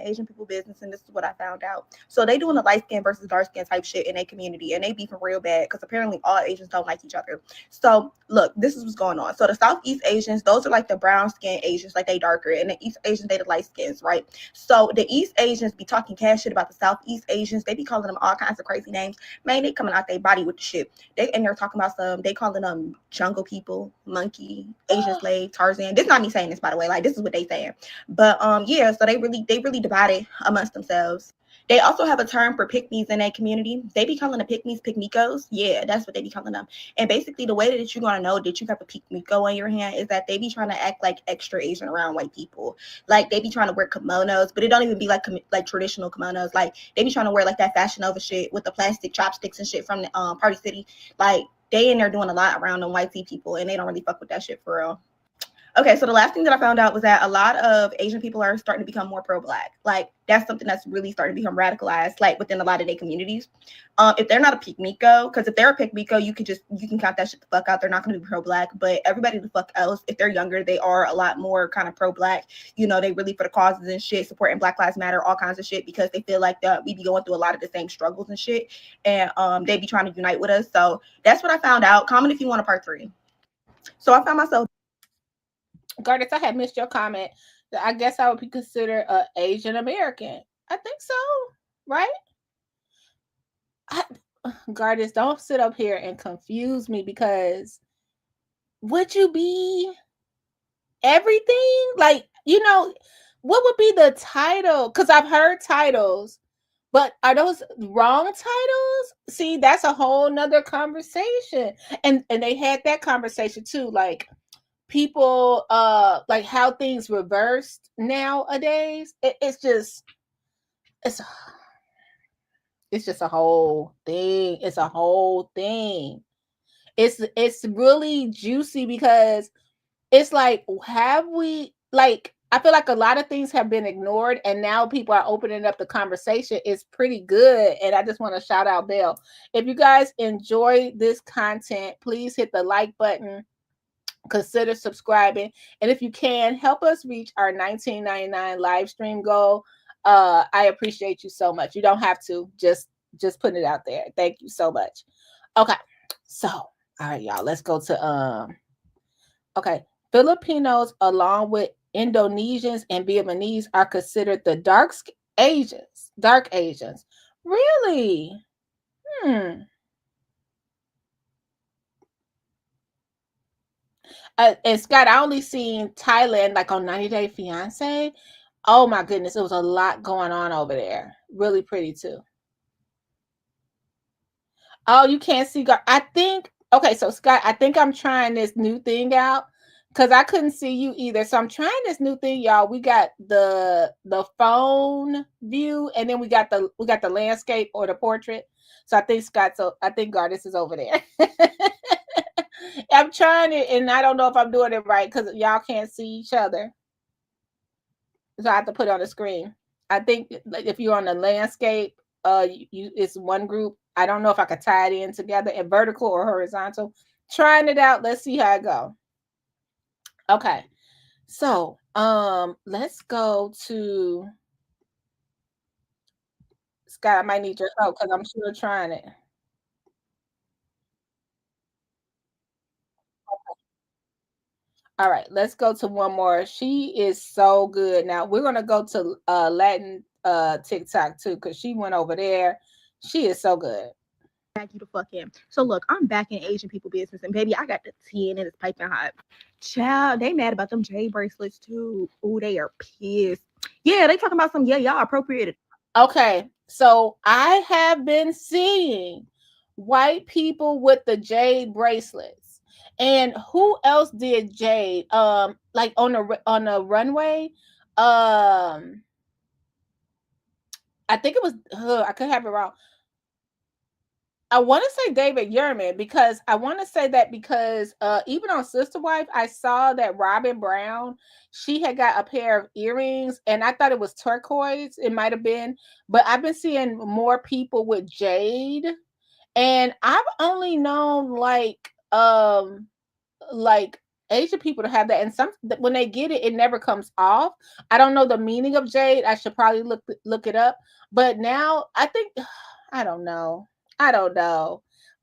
Speaker 9: Asian people business, and this is what I found out. So they doing the light skin versus dark skin type shit in their community, and they beefing real bad because apparently all Asians don't like each other. So look, this is what's going on. So the Southeast Asians, those are like the brown skin Asians, like they darker, and the East Asians, they the light skins, right? So the East Asians be talking cash shit about the Southeast Asians. They be calling them all kinds of crazy names. Man, they coming out their body with the shit. They and they're talking about they calling them jungle people, monkey, Asian slave, Tarzan. This is not me saying this, by the way. Like, this is what they saying. But yeah, so they really divided amongst themselves. They also have a term for pick-me's in their community. They be calling the pick-me's pick-micos. Yeah, that's what they be calling them. And basically the way that you're going to know that you have a pick-mico on your hand is that they be trying to act like extra Asian around white people. Like they be trying to wear kimonos, but it don't even be like traditional kimonos. Like they be trying to wear like that Fashion Nova shit with the plastic chopsticks and shit from the Party City. Like they in there doing a lot around them white people, and they don't really fuck with that shit for real. Okay, so the last thing that I found out was that a lot of Asian people are starting to become more pro-Black. Like, that's something that's really starting to become radicalized, like, within a lot of their communities. If they're not a pick-mico, because if they're a pick-mico, you can count that shit the fuck out. They're not going to be pro-Black. But everybody the fuck else, if they're younger, they are a lot more kind of pro-Black. You know, they really for the causes and shit, supporting Black Lives Matter, all kinds of shit, because they feel like that we be going through a lot of the same struggles and shit. And they be trying to unite with us. So that's what I found out. Comment if you want a part 3. So I found myself.
Speaker 1: Gardis, I had missed your comment. I guess I would be considered an Asian American. I think so, right? Gardis, don't sit up here and confuse me, because would you be everything? Like, you know, what would be the title? Because I've heard titles, but are those wrong titles? See, that's a whole nother conversation. And they had that conversation too, like people like how things reversed nowadays. It's just a whole thing. It's a whole thing. It's really juicy, because it's like, have we, like, I feel like a lot of things have been ignored, and now people are opening up the conversation. It's pretty good. And I just want to shout out Belle. If you guys enjoy this content, please hit the like button. Consider subscribing, and if you can, help us reach our $19.99 live stream goal. I appreciate you so much. You don't have to, just put it out there. Thank you so much. Okay, so all right, y'all, let's go to okay, Filipinos along with Indonesians and Vietnamese are considered the dark Asians. Really? And Scott, I only seen Thailand like on 90 Day Fiance. Oh my goodness, it was a lot going on over there. Really pretty too. Oh, you can't see. I think, Okay, so Scott, I think I'm trying this new thing out because I couldn't see you either. So I'm trying this new thing, y'all. We got the phone view, and then we got the landscape or the portrait. So I think Gardis is over there. I'm trying it, and I don't know if I'm doing it right because y'all can't see each other. So I have to put it on the screen. I think if you're on the landscape, it's one group. I don't know if I could tie it in together in vertical or horizontal. Trying it out. Let's see how it go. Okay. So, let's go to Scott. I might need your help because I'm still trying it. All right, let's go to one more. She is so good. Now we're gonna go to Latin TikTok too, because she went over there. She is so good.
Speaker 9: Back you the fuck in. So look, I'm back in Asian people business, and baby, I got the 10 and it's piping hot. Child, they mad about them jade bracelets too. Ooh, they are pissed. Yeah, they talking about some, yeah, y'all appropriated.
Speaker 1: Okay, so I have been seeing white people with the jade bracelets, and who else did jade? Like on a runway. I think it was. I could have it wrong. I want to say David Yerman because even on Sister Wife, I saw that Robin Brown, she had got a pair of earrings, and I thought it was turquoise. It might have been, but I've been seeing more people with jade, and I've only known like Asian people to have that, and when they get it, it never comes off. I don't know the meaning of jade. I should probably look it up, but now I think I don't know.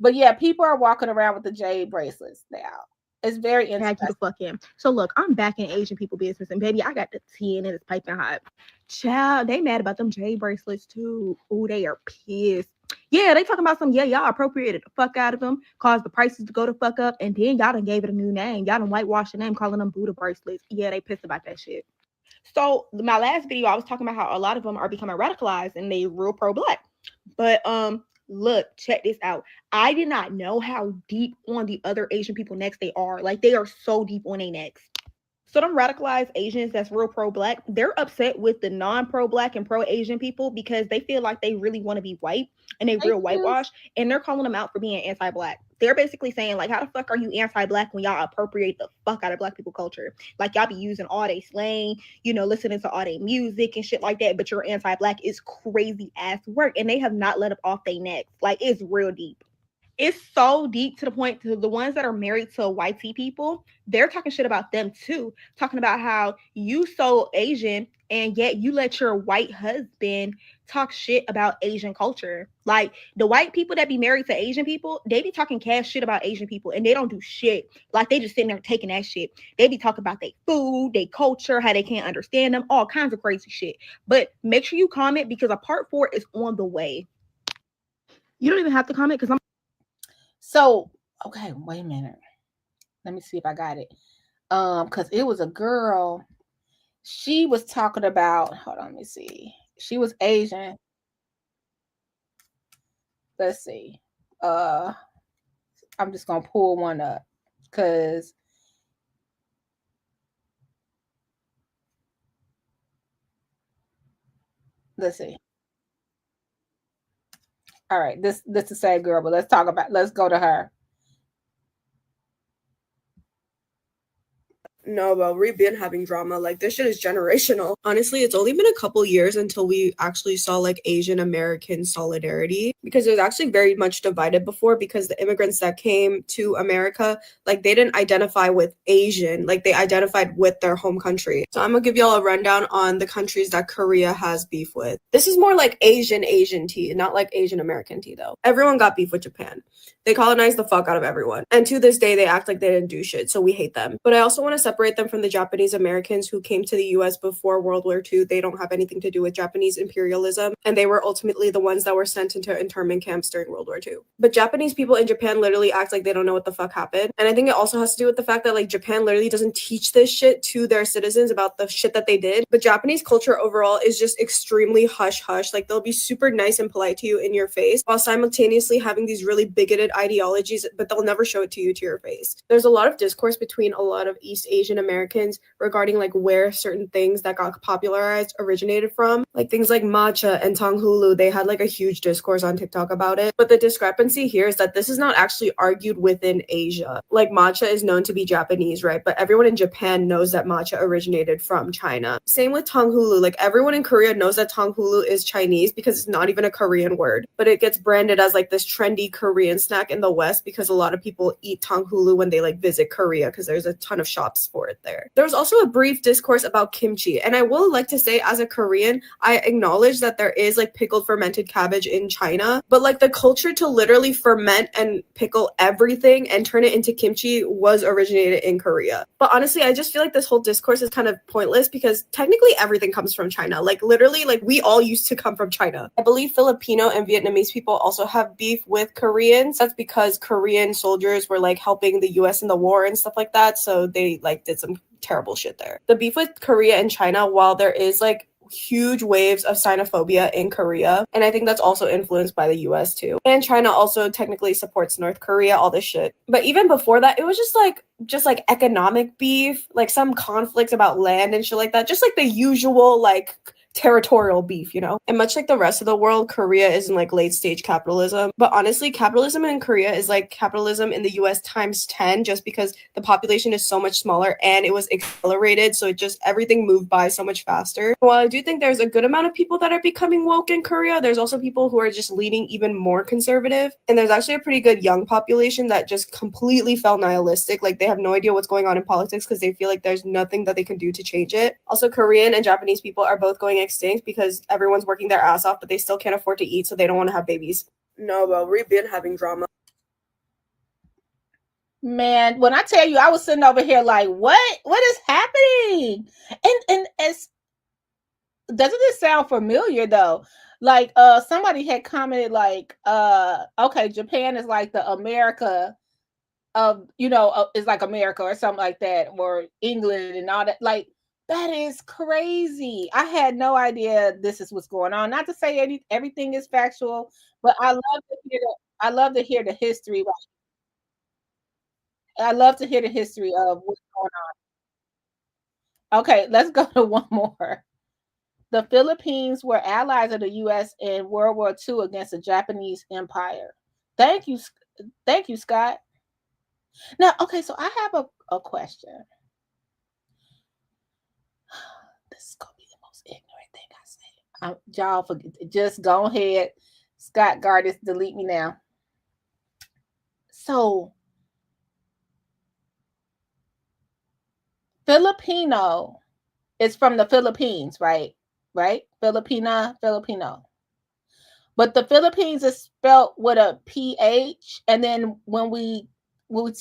Speaker 1: But yeah, people are walking around with the jade bracelets now. It's very interesting.
Speaker 9: Back you the fuck in. So look, I'm back in Asian people business, and baby, I got the 10 and it's piping hot. Child, they mad about them jade bracelets too. Ooh, they are pissed. Yeah, they talking about some, yeah, y'all appropriated the fuck out of them, caused the prices to go the fuck up, and then y'all done gave it a new name. Y'all done whitewashed the name, calling them Buddha bracelets. Yeah, they pissed about that shit. So my last video, I was talking about how a lot of them are becoming radicalized and they real pro-black. But look, check this out. I did not know how deep on the other Asian people necks they are. Like, they are so deep on their necks. So them radicalized Asians that's real pro-black, they're upset with the non-pro-black and pro-Asian people because they feel like they really want to be white and they real whitewashed, and they're calling them out for being anti-black. They're basically saying, like, how the fuck are you anti-black when y'all appropriate the fuck out of black people culture? Like, y'all be using all they slang, listening to all they music and shit like that, but you're anti-black. Is crazy ass work, and they have not let up off their necks. Like, it's real deep. It's so deep to the point to the ones that are married to white people, they're talking shit about them too, talking about how you so Asian and yet you let your white husband talk shit about Asian culture. Like, the white people that be married to Asian people, they be talking cash shit about Asian people and they don't do shit. Like, they just sitting there taking that shit. They be talking about their food, their culture, how they can't understand them, all kinds of crazy shit. But make sure you comment because a part 4 is on the way. You don't even have to comment because
Speaker 1: So, okay, wait a minute. Let me see if I got it. Because it was a girl. She was talking about, hold on, let me see. She was Asian. Let's see. I'm just gonna pull one up because let's see. All right, this is the same girl, but let's go to her.
Speaker 10: No, but we've been having drama. Like, this shit is generational. Honestly, it's only been a couple years until we actually saw like Asian American solidarity, because it was actually very much divided before, because the immigrants that came to America, like, they didn't identify with Asian, like they identified with their home country. So I'm gonna give y'all a rundown on the countries that Korea has beef with. This is more like Asian tea, not like Asian American tea though. Everyone got beef with Japan. They colonized the fuck out of everyone. And to this day, they act like they didn't do shit, so we hate them. But I also want to separate them from the Japanese Americans who came to the US before World War II. They don't have anything to do with Japanese imperialism, and they were ultimately the ones that were sent into internment camps during World War II. But Japanese people in Japan literally act like they don't know what the fuck happened. And I think it also has to do with the fact that like Japan literally doesn't teach this shit to their citizens about the shit that they did. But Japanese culture overall is just extremely hush hush. Like they'll be super nice and polite to you in your face while simultaneously having these really bigoted ideologies, but they'll never show it to you to your face. There's a lot of discourse between a lot of East Asian Americans regarding like where certain things that got popularized originated from. Like things like matcha and tanghulu, they had like a huge discourse on TikTok about it. But the discrepancy here is that this is not actually argued within Asia. Like matcha is known to be Japanese, right? But everyone in Japan knows that matcha originated from China. Same with tanghulu. Like everyone in Korea knows that tanghulu is Chinese because it's not even a Korean word, but it gets branded as like this trendy Korean snack in the West because a lot of people eat tanghulu when they like visit Korea because there's a ton of shops for it there. There was also a brief discourse about kimchi, and I will like to say as a Korean, I acknowledge that there is like pickled fermented cabbage in China, but like the culture to literally ferment and pickle everything and turn it into kimchi was originated in Korea. But honestly, I just feel like this whole discourse is kind of pointless because technically everything comes from China. Like literally, like we all used to come from China. I believe Filipino and Vietnamese people also have beef with Koreans. That's because Korean soldiers were like helping the US in the war and stuff like that. So they like did some terrible shit there. The beef with Korea and China, while there is like huge waves of xenophobia in Korea, and I think that's also influenced by the US too. And China also technically supports North Korea, all this shit. But even before that, it was just like economic beef, like some conflicts about land and shit like that. Just like the usual like territorial beef, you know? And much like the rest of the world, Korea is in like late stage capitalism. But honestly, capitalism in Korea is like capitalism in the US times 10 just because the population is so much smaller and it was accelerated. So it just everything moved by so much faster. While I do think there's a good amount of people that are becoming woke in Korea, there's also people who are just leaning even more conservative. And there's actually a pretty good young population that just completely fell nihilistic. Like they have no idea what's going on in politics because they feel like there's nothing that they can do to change it. Also, Korean and Japanese people are both going extinct because everyone's working their ass off, but they still can't afford to eat, so they don't want to have babies. No, but we've been having drama.
Speaker 1: Man, when I tell you, I was sitting over here like, what is happening? And as doesn't it sound familiar though? Like somebody had commented like okay, Japan is like the America of, you know, is like America or something like that, or England and all that. Like that is crazy. I had no idea this is what's going on. Not to say everything is factual, but I love to hear the history. I love to hear the history of what's going on. Okay, let's go to one more. The Philippines were allies of the U.S. in World War II against the Japanese Empire. Thank you, Scott. Now, okay, so I have a question. This is gonna be the most ignorant thing I say. Y'all forget. Just go ahead, Scott Gardis, delete me now. So, Filipino is from the Philippines, right? Right? Filipino. But the Philippines is spelled with a PH. And then when we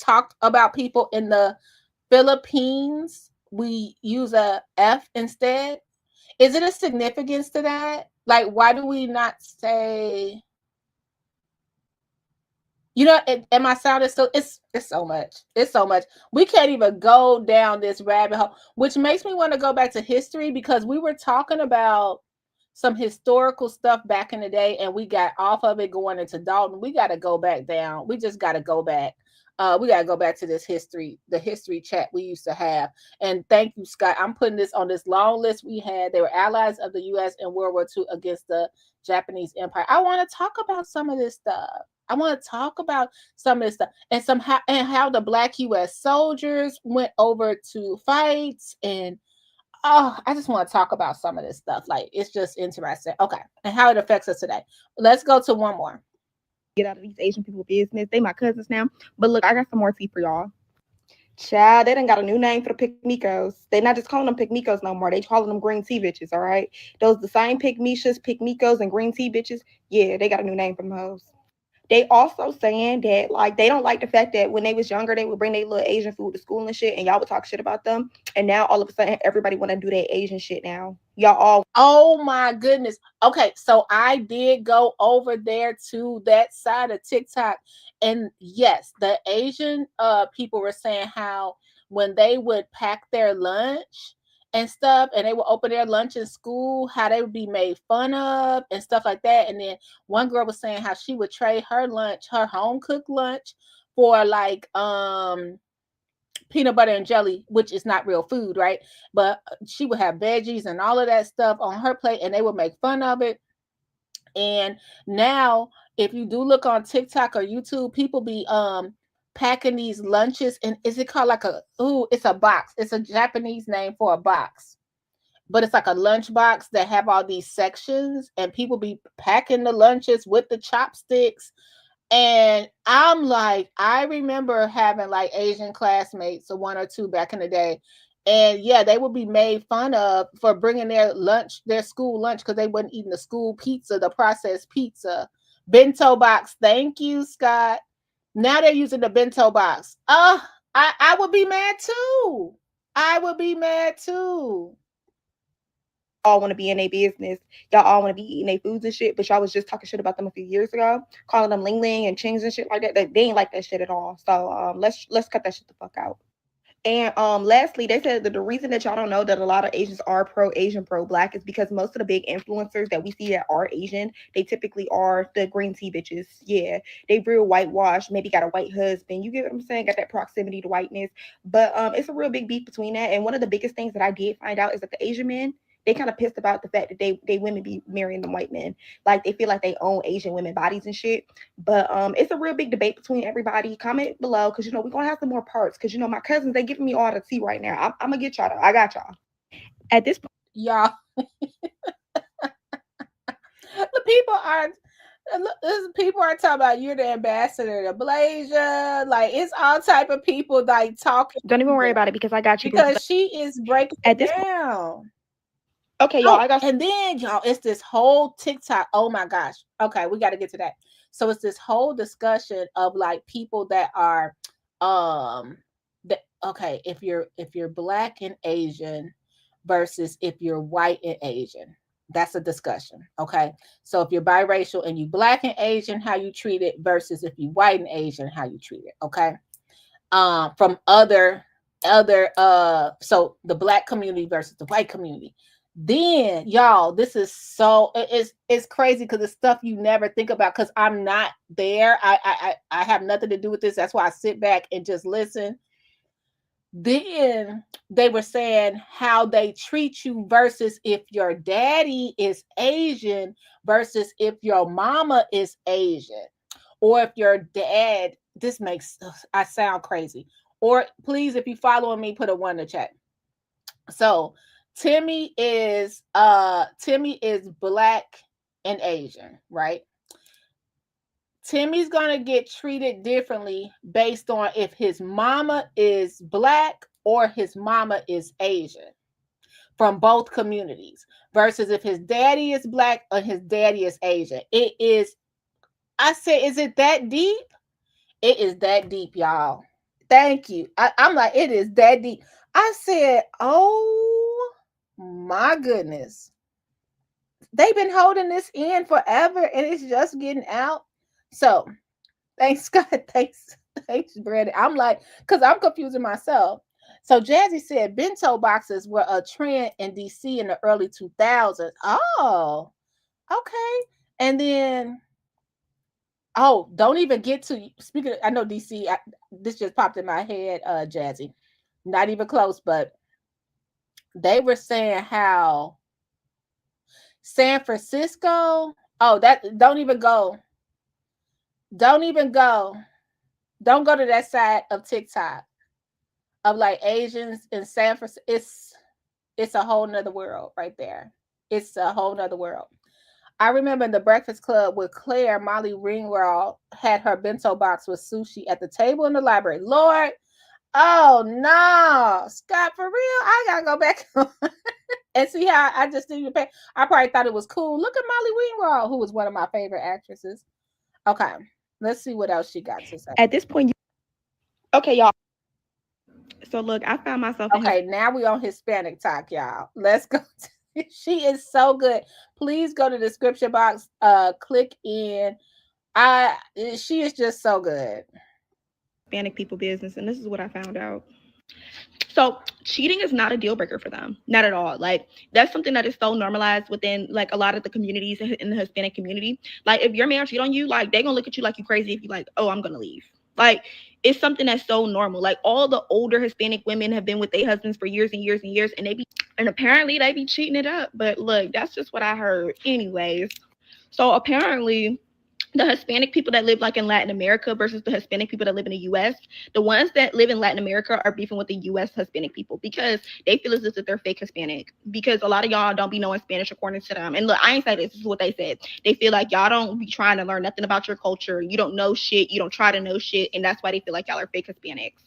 Speaker 1: talked about people in the Philippines, we use a F instead. Is it a significance to that? Like, why do we not say, you know, and my sound is so, it's so much. It's so much. We can't even go down this rabbit hole, which makes me want to go back to history because we were talking about some historical stuff back in the day and we got off of it going into Dalton. We got to go back down. We just got to go back. We got to go back to the history chat we used to have. And thank you, Scott. I'm putting this on this long list we had. They were allies of the U.S. in World War II against the Japanese Empire. I want to talk about some of this stuff. I want to talk about some of this stuff and how the Black U.S. soldiers went over to fights and I just want to talk about some of this stuff. Like, it's just interesting. Okay. And how it affects us today. Let's go to one more.
Speaker 9: Get out of these Asian people business. They my cousins now. But look, I got some more tea for y'all. Child, they done got a new name for the pygmicos. They not just calling them pygmicos no more. They calling them green tea bitches, all right? Those the same pygmicos and green tea bitches. Yeah, they got a new name from those. They also saying that like they don't like the fact that when they was younger they would bring their little Asian food to school and shit, and y'all would talk shit about them. And now all of a sudden everybody want to do that Asian shit now. Y'all all.
Speaker 1: Oh my goodness. Okay, so I did go over there to that side of TikTok, and yes, the Asian people were saying how when they would pack their lunch and stuff, and they would open their lunch in school, how they would be made fun of and stuff like that. And then one girl was saying how she would trade her lunch, her home cooked lunch, for like peanut butter and jelly, which is not real food, right? But she would have veggies and all of that stuff on her plate, and they would make fun of it. And now, if you do look on TikTok or YouTube, people be packing these lunches, and is it called like it's a box. It's a Japanese name for a box, but it's like a lunch box that have all these sections, and people be packing the lunches with the chopsticks. And I'm like, I remember having like Asian classmates, or one or two back in the day. And yeah, they would be made fun of for bringing their lunch, their school lunch, because they wasn't eating the school pizza, the processed pizza. Bento box. Thank you, Scott. Now they're using the bento box. I would be mad too. I would be mad too.
Speaker 9: All want to be in their business. Y'all all want to be eating their foods and shit, but y'all was just talking shit about them a few years ago, calling them ling ling and chings and shit like that. They ain't like that shit at all. So let's cut that shit the fuck out. And lastly, they said that the reason that y'all don't know that a lot of Asians are pro-Asian, pro-black is because most of the big influencers that we see that are Asian, they typically are the green tea bitches. Yeah, they real whitewashed, maybe got a white husband. You get what I'm saying? Got that proximity to whiteness. But it's a real big beef between that. And one of the biggest things that I did find out is that the Asian men, they kind of pissed about the fact that they women be marrying them white men. Like they feel like they own Asian women bodies and shit. But it's a real big debate between everybody. Comment below, because we're gonna have some more parts. Because my cousins, they giving me all the tea right now. I'm gonna get y'all. I got y'all. At this point,
Speaker 1: y'all. The people are talking about you're the ambassador to Blasia. Like it's all type of people like talking.
Speaker 9: Don't even worry about it because I got you.
Speaker 1: Because she is breaking
Speaker 9: at this
Speaker 1: down.
Speaker 9: Point. Okay, y'all. I got.
Speaker 1: And then y'all, it's this whole TikTok. Oh my gosh. Okay, we got to get to that. So it's this whole discussion of like people that are okay, if you're black and Asian versus if you're white and Asian. That's a discussion. Okay. So if you're biracial and you black and Asian, how you treat it versus if you white and Asian, how you treat it. Okay. From other so the black community versus the white community. Then y'all, this is so it's crazy because it's stuff you never think about because I'm not there. I have nothing to do with this. That's why I sit back and just listen. Then they were saying how they treat you versus if your daddy is Asian versus if your mama is Asian, or if your dad. This makes I sound crazy. Or please, if you following me, put a 1 in the chat. So Timmy is black and Asian, right? Timmy's gonna get treated differently based on if his mama is black or his mama is Asian from both communities versus if his daddy is black or his daddy is Asian. It is, I said, is it that deep? It is that deep, y'all. Thank you. I'm like, it is that deep. I said, oh my goodness. They've been holding this in forever and it's just getting out. So thanks, Scott. Thanks, Brandon. I'm like, because I'm confusing myself. So Jazzy said bento boxes were a trend in DC in the early 2000s. Oh, okay. And then, don't even get to, speaking of, I know DC, this just popped in my head, Jazzy. Not even close, but they were saying how San Francisco, don't even go. Don't go to that side of TikTok of like Asians in San Francisco. It's a whole nother world right there. It's a whole nother world. I remember in the Breakfast Club with Claire, Molly Ringwald had her bento box with sushi at the table in the library. Lord, oh no, Scott, for real, I gotta go back and see how I just didn't even pay. I probably thought it was cool. Look at Molly Ringwald, who was one of my favorite actresses. Okay. Let's see what else she got to say.
Speaker 9: At this point, okay, y'all. So look, I found myself.
Speaker 1: Okay, now we on Hispanic talk, y'all. Let's go. She is so good. Please go to the description box. Click in. She is just so good.
Speaker 9: Hispanic people business, and this is what I found out. So cheating is not a deal breaker for them, not at all. Like that's something that is so normalized within like a lot of the communities in the Hispanic community. Like if your man cheat on you, like they're gonna look at you like you crazy if you like, oh, I'm gonna leave. Like it's something that's so normal. Like all the older Hispanic women have been with their husbands for years and years and years, and apparently they be cheating it up. But look, that's just what I heard. Anyways, so apparently the Hispanic people that live like in Latin America versus the Hispanic people that live in the US, the ones that live in Latin America are beefing with the US Hispanic people because they feel as if they're fake Hispanic, because a lot of y'all don't be knowing Spanish according to them. And look, I ain't say this is what they said. They feel like y'all don't be trying to learn nothing about your culture. You don't know shit. You don't try to know shit. And that's why they feel like y'all are fake Hispanics.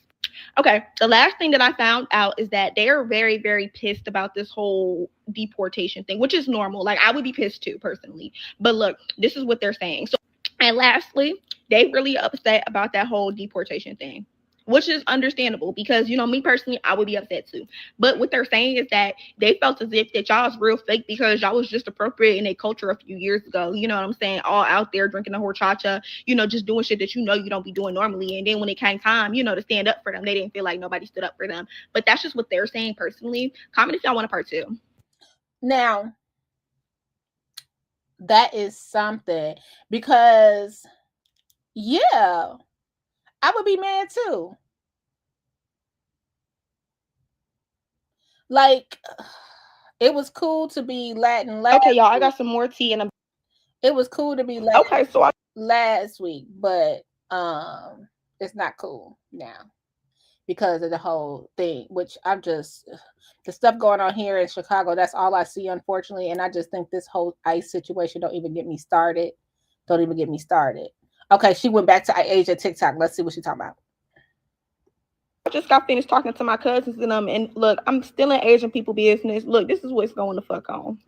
Speaker 9: Okay, the last thing that I found out is that they are very, very pissed about this whole deportation thing, which is normal. Like I would be pissed too personally. But look, this is what they're saying. So, and lastly, they really upset about that whole deportation thing, which is understandable because, you know, me personally, I would be upset too. But what they're saying is that they felt as if that y'all was real fake because y'all was just appropriate in a culture a few years ago. You know what I'm saying? All out there drinking the horchata, you know, just doing shit that you know you don't be doing normally. And then when it came time, you know, to stand up for them, they didn't feel like nobody stood up for them. But that's just what they're saying personally. Comment if y'all want a part 2.
Speaker 1: Now, that is something because, yeah, I would be mad too. Like, it was cool to be Latin last
Speaker 9: Okay, y'all, I got some more tea and
Speaker 1: it was cool to be Latin
Speaker 9: okay, so
Speaker 1: last week, but it's not cool now because of the whole thing, which I'm just the stuff going on here in Chicago, that's all I see, unfortunately. And I just think this whole ICE situation don't even get me started. Okay, she went back to Asia TikTok. Let's see what she's talking about.
Speaker 9: I just got finished talking to my cousins and them, and look, I'm still in Asian people business. Look, this is what's going the fuck on.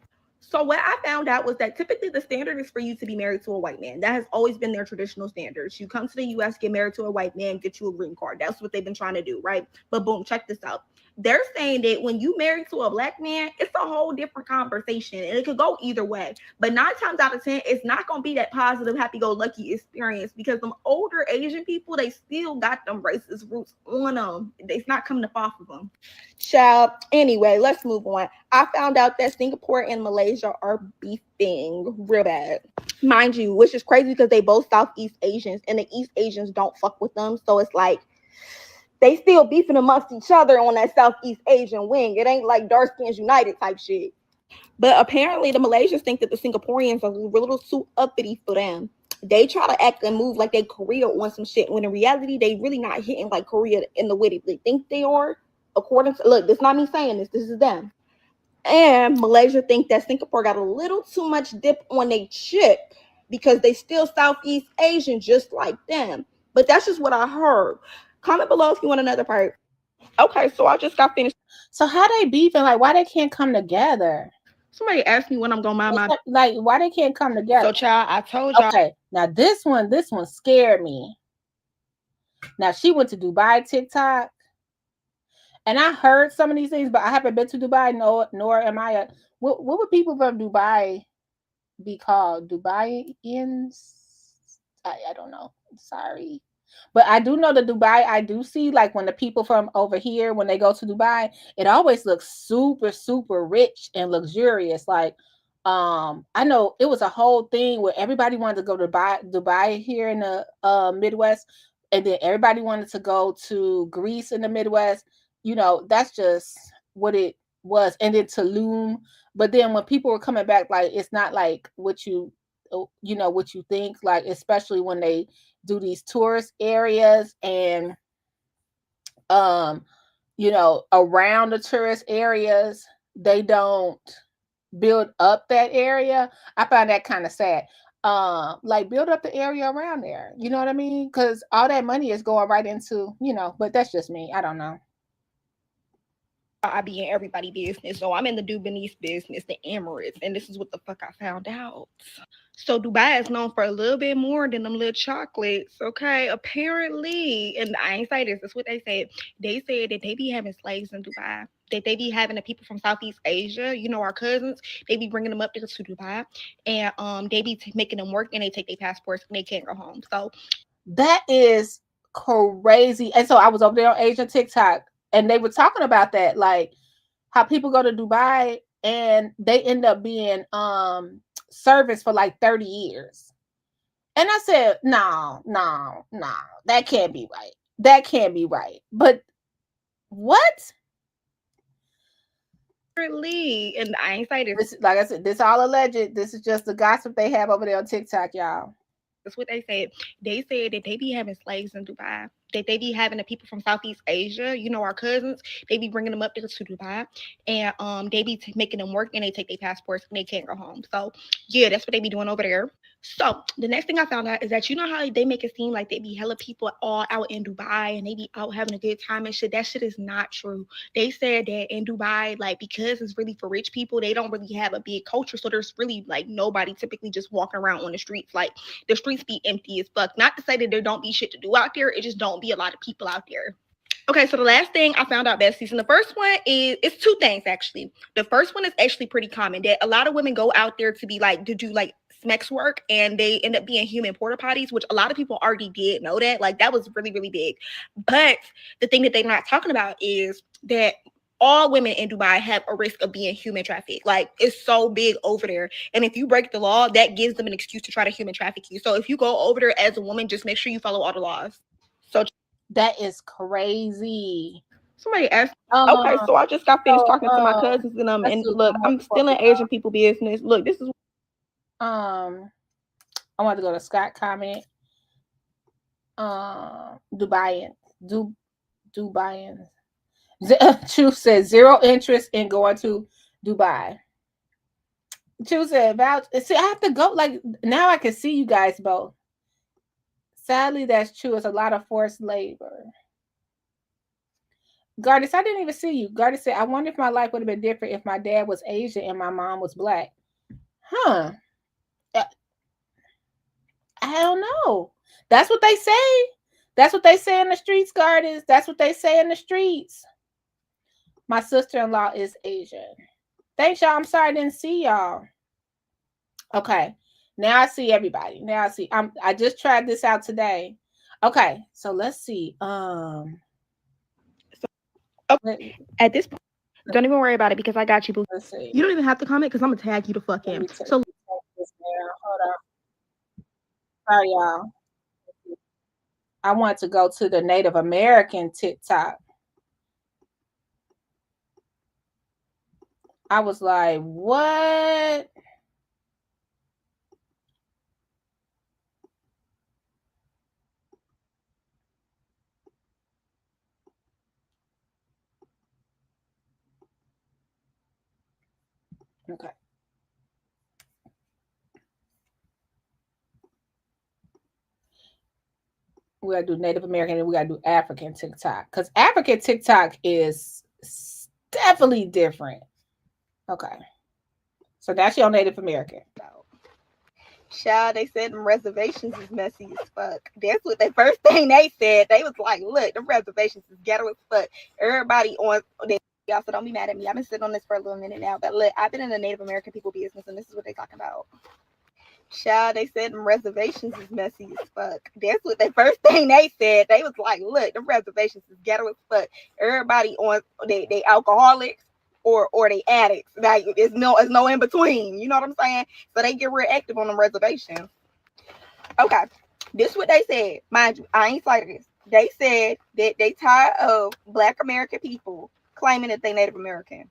Speaker 9: So what I found out was that typically the standard is for you to be married to a white man. That has always been their traditional standards. You come to the U.S., get married to a white man, get you a green card. That's what they've been trying to do, right? But boom, check this out. They're saying that when you marry to a black man, it's a whole different conversation, and it could go either way. But 9 times out of 10, it's not going to be that positive, happy-go-lucky experience because them older Asian people, they still got them racist roots on them. It's not coming up off of them. Child, anyway, let's move on. I found out that Singapore and Malaysia are beefing real bad. Mind you, which is crazy because they both Southeast Asians, and the East Asians don't fuck with them. So it's like, they still beefing amongst each other on that Southeast Asian wing. It ain't like Dark Skins United type shit. But apparently the Malaysians think that the Singaporeans are a little too uppity for them. They try to act and move like they Korea on some shit, when in reality, they really not hitting like Korea in the way they think they are. According to, look, this is not me saying this is them. And Malaysia think that Singapore got a little too much dip on their chip because they still Southeast Asian just like them. But that's just what I heard. Comment below if you want another part. Okay, so I just got finished.
Speaker 1: So how they beefing? Like, why they can't come together?
Speaker 9: Somebody asked me when I'm gonna mind my
Speaker 1: like, why they can't come together?
Speaker 9: So, child, I told y'all.
Speaker 1: Okay, now this one scared me. Now she went to Dubai TikTok, and I heard some of these things, but I haven't been to Dubai. Nor am I. What would people from Dubai be called? Dubaians? I don't know. Sorry. But I do know that Dubai, I do see like when the people from over here, when they go to Dubai, it always looks super, super rich and luxurious. Like, I know it was a whole thing where everybody wanted to go to Dubai here in the Midwest, and then everybody wanted to go to Greece in the Midwest. You know, that's just what it was. And then Tulum. But then when people were coming back, like, it's not like what you think, like, especially when they do these tourist areas and around the tourist areas, they don't build up that area. I find that kind of sad. Like, build up the area around there, you know what I mean? Because all that money is going right into, but that's just me. I don't know.
Speaker 9: I be in everybody business. So I'm in the Dubonese business, the Emirates, and this is what the fuck I found out. So Dubai is known for a little bit more than them little chocolates, okay? Apparently, and I ain't say this, that's what they said. They said that they be having slaves in Dubai, that they be having the people from Southeast Asia, you know, our cousins, they be bringing them up there to Dubai, and they be making them work, and they take their passports, and they can't go home. So
Speaker 1: that is crazy. And so I was over there on Asian TikTok, and they were talking about that, like how people go to Dubai and they end up being service for like 30 years. And I said, no, that can't be right. That can't be right. But what?
Speaker 9: And I ain't say this.
Speaker 1: Like I said, this all alleged. This is just the gossip they have over there on TikTok, y'all.
Speaker 9: That's what they said. They said that they be having slaves in Dubai, that they be having the people from Southeast Asia, you know, our cousins, they be bringing them up there to Dubai, and they be making them work, and they take their passports, and they can't go home. So yeah, that's what they be doing over there. So the next thing I found out is that, you know how they make it seem like they be hella people all out in Dubai and they be out having a good time and shit. That shit is not true. They said that in Dubai, like, because it's really for rich people, they don't really have a big culture. So there's really like nobody typically just walking around on the streets. Like, the streets be empty as fuck. Not to say that there don't be shit to do out there. It just don't be a lot of people out there. Okay, so the last thing I found out, besties, and the first one is, it's two things actually. The first one is actually pretty common, that a lot of women go out there to be like, to do like sex work, and they end up being human porta potties, which a lot of people already did know that. Like, that was really, really big. But the thing that they're not talking about is that all women in Dubai have a risk of being human trafficked. Like, it's so big over there. And if you break the law, that gives them an excuse to try to human traffic you. So if you go over there as a woman, just make sure you follow all the laws. So
Speaker 1: that is crazy.
Speaker 9: Somebody asked. Okay, so I just got finished talking to my cousins, and look, I'm still in Asian people business. Look, this is.
Speaker 1: I want to go to Scott comment. Dubaians. Chu said 0 interest in going to Dubai. Chu said about. See, I have to go. Like, now I can see you guys both. Sadly, that's true. It's a lot of forced labor. Gardis, I didn't even see you. Gardis said, I wonder if my life would have been different if my dad was Asian and my mom was black. Huh. I don't know. That's what they say. That's what they say in the streets, Gardis. That's what they say in the streets. My sister-in-law is Asian. Thanks, y'all. I'm sorry I didn't see y'all. Okay. Now I see everybody. Now I see. I just tried this out today. Okay. So let's see.
Speaker 9: At this point, don't even worry about it because I got you, boo. You don't even have to comment because I'm gonna tag you the fuck in. So
Speaker 1: hold on. Sorry, y'all. I want to go to the Native American TikTok. I was like, what? Okay. We gotta do Native American and we gotta do African TikTok, because African TikTok is definitely different. Okay. So that's your Native American.
Speaker 9: Child, they said them reservations is messy as fuck. That's what the first thing they said. They was like, look, the reservations is ghetto as fuck. Everybody on they, y'all, so don't be mad at me. I've been sitting on this for a little minute now. But look, I've been in the Native American people business, and this is what they talking about. Child, they said them reservations is messy as fuck. That's what the first thing they said. They was like, look, the reservations is ghetto as fuck. Everybody on they alcoholics or they addicts. Like, it's no in between. You know what I'm saying? So they get real active on them reservations. Okay. This is what they said. Mind you, I ain't cited this. They said that they tired of Black American people claiming that they Native American.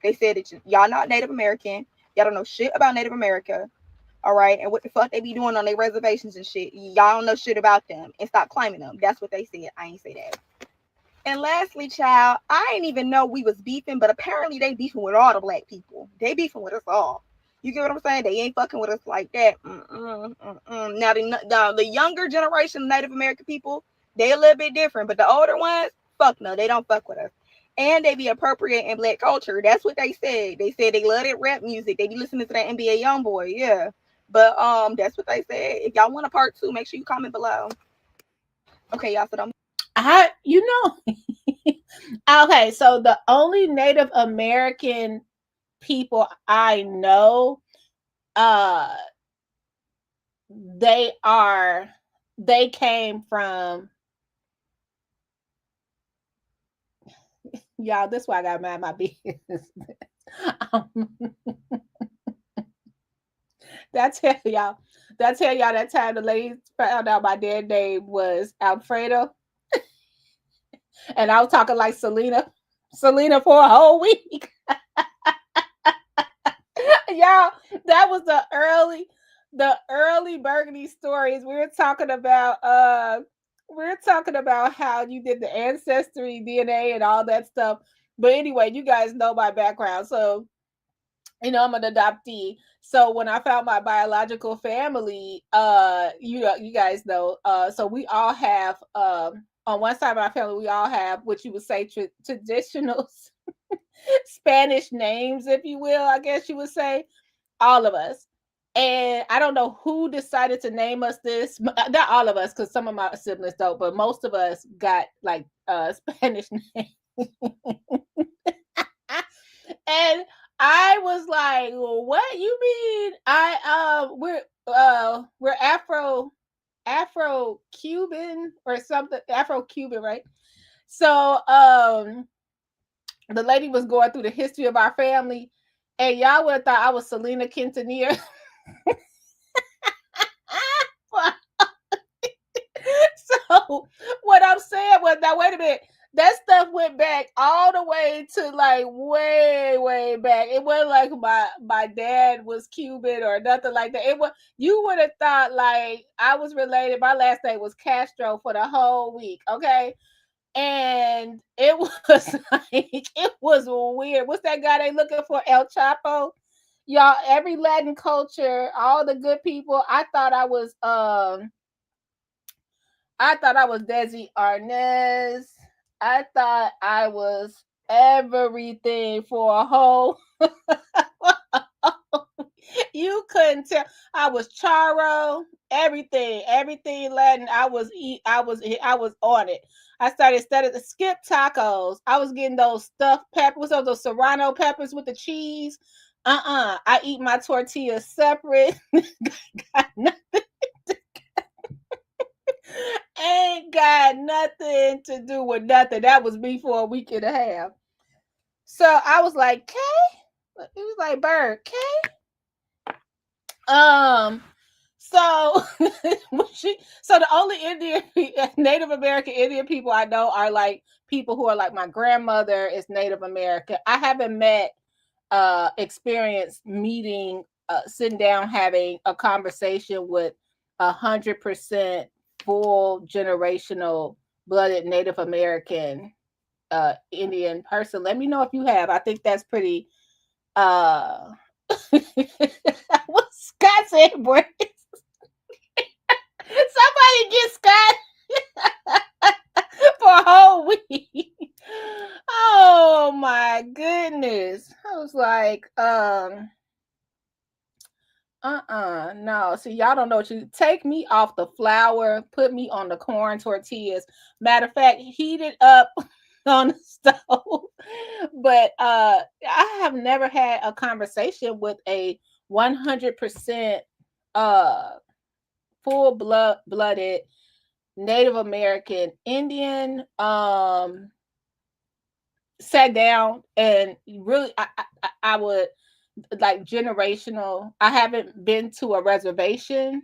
Speaker 9: They said that y'all not Native American. Y'all don't know shit about Native America. All right. And what the fuck they be doing on their reservations and shit. Y'all don't know shit about them and stop claiming them. That's what they said. I ain't say that. And lastly, child, I ain't even know we was beefing, but apparently they beefing with all the Black people. They beefing with us all. You get what I'm saying? They ain't fucking with us like that. Now, the younger generation of Native American people, they a little bit different, but the older ones, fuck no, they don't fuck with us. And they be appropriate in Black culture. That's what they said. They said they love that rap music. They be listening to that NBA YoungBoy. Yeah. But that's what they said. If y'all want a part 2, make sure you comment below. Okay, y'all. So don't.
Speaker 1: Okay, so the only Native American people I know, they came from, y'all, this is why I got mad at my business. That's tell y'all that time the lady found out my dad's name was Alfredo. And I was talking like Selena for a whole week. Y'all, that was the early Burgundy stories. We were talking about how you did the ancestry, DNA, and all that stuff. But anyway, you guys know my background, so I'm an adoptee. So when I found my biological family, you guys know, so we all have on one side of our family, we all have what you would say traditional Spanish names, if you will, I guess you would say, all of us. And I don't know who decided to name us this. Not all of us, because some of my siblings don't, but most of us got like Spanish names. And I was like, well, what you mean? We're Afro-Cuban or something, Afro-Cuban, right? So the lady was going through the history of our family, and y'all would have thought I was Selena Quintanilla. So what I'm saying was, now wait a minute, that stuff went back all the way to like way back. It wasn't like my dad was Cuban or nothing like that. It was, you would have thought like I was related. My last name was Castro for the whole week, okay? And it was like, it was weird. What's that guy they looking for? El Chapo? Y'all, every Latin culture, all the good people. I thought I was Desi Arnaz. I thought I was everything for a whole. You couldn't tell. I was Charo, everything Latin. I was on it. I started studying the skip tacos. I was getting those stuffed peppers, those serrano peppers with the cheese. I eat my tortillas separate. Got nothing. Ain't got nothing to do with nothing. That was me for a week and a half. So I was like, K? It was like, Bird, K? So so the only Native American Indian people I know are like people who are like, my grandmother is Native American. I haven't experienced meeting, sitting down, having a conversation with 100% full generational blooded Native American Indian person. Let me know if you have. I think that's pretty what Scott said, boy. Somebody get Scott for a whole week. Oh my goodness. I was like, no. See, y'all don't know what you take me off the flour, put me on the corn tortillas. Matter of fact, heat it up on the stove. But I have never had a conversation with a 100% full-blooded Native American Indian. Sat down and really, I would like generational. I haven't been to a reservation.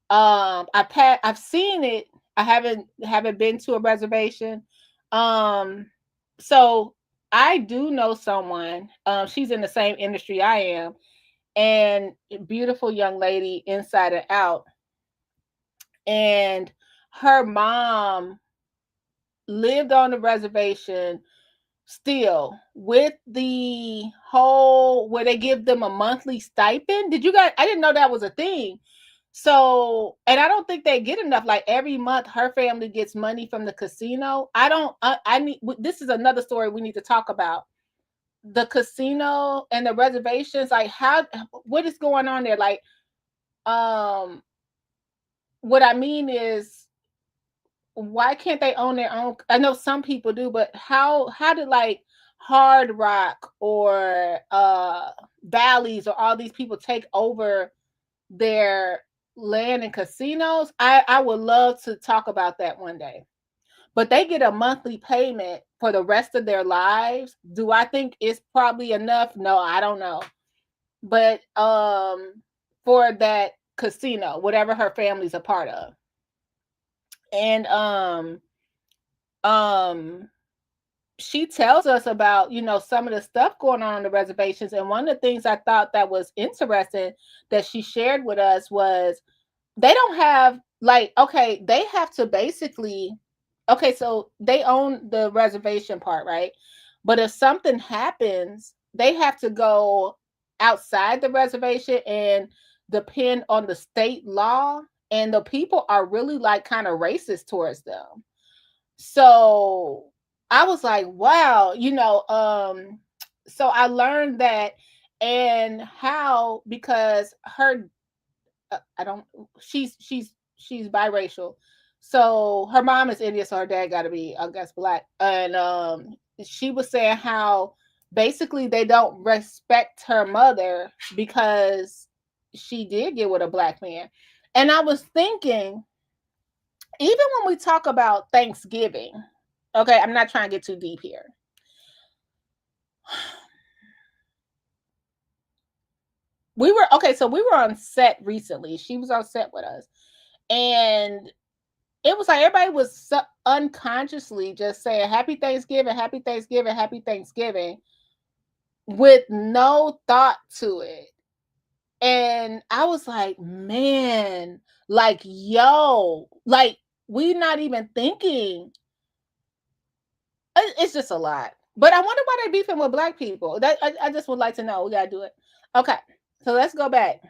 Speaker 1: I've seen it. I haven't been to a reservation. So I do know someone. She's in the same industry I am, and beautiful young lady inside and out. And her mom lived on the reservation still, with the whole where they give them a monthly stipend. Did you guys? I didn't know that was a thing. So, and I don't think they get enough. Like every month, her family gets money from the casino. I need. This is another story we need to talk about. The casino and the reservations. Like what is going on there? Like what I mean is, why can't they own their own? I know some people do, but how did like Hard Rock or Bally's or all these people take over their land and casinos? I would love to talk about that one day. But they get a monthly payment for the rest of their lives. Do I think it's probably enough? No, I don't know. But for that casino, whatever her family's a part of. And she tells us about, you know, some of the stuff going on the reservations. And one of the things I thought that was interesting that she shared with us was they don't have like, okay, they have to basically, okay, so they own the reservation part, right? But if something happens, they have to go outside the reservation and depend on the state law. And the people are really like kind of racist towards them. So I was like, wow, you know, so I learned that, and how, because her, she's biracial. So her mom is Indian, so her dad got to be, I guess, black. And she was saying how basically they don't respect her mother because she did get with a black man. And I was thinking, even when we talk about Thanksgiving, okay, I'm not trying to get too deep here. We were on set recently. She was on set with us. And it was like everybody was so unconsciously just saying Happy Thanksgiving, Happy Thanksgiving, Happy Thanksgiving, with no thought to it. And I was like, man, like, yo, like, we're not even thinking. It's just a lot. But I wonder why they're beefing with black people. That I just would like to know. We gotta do it. Okay, so let's go back.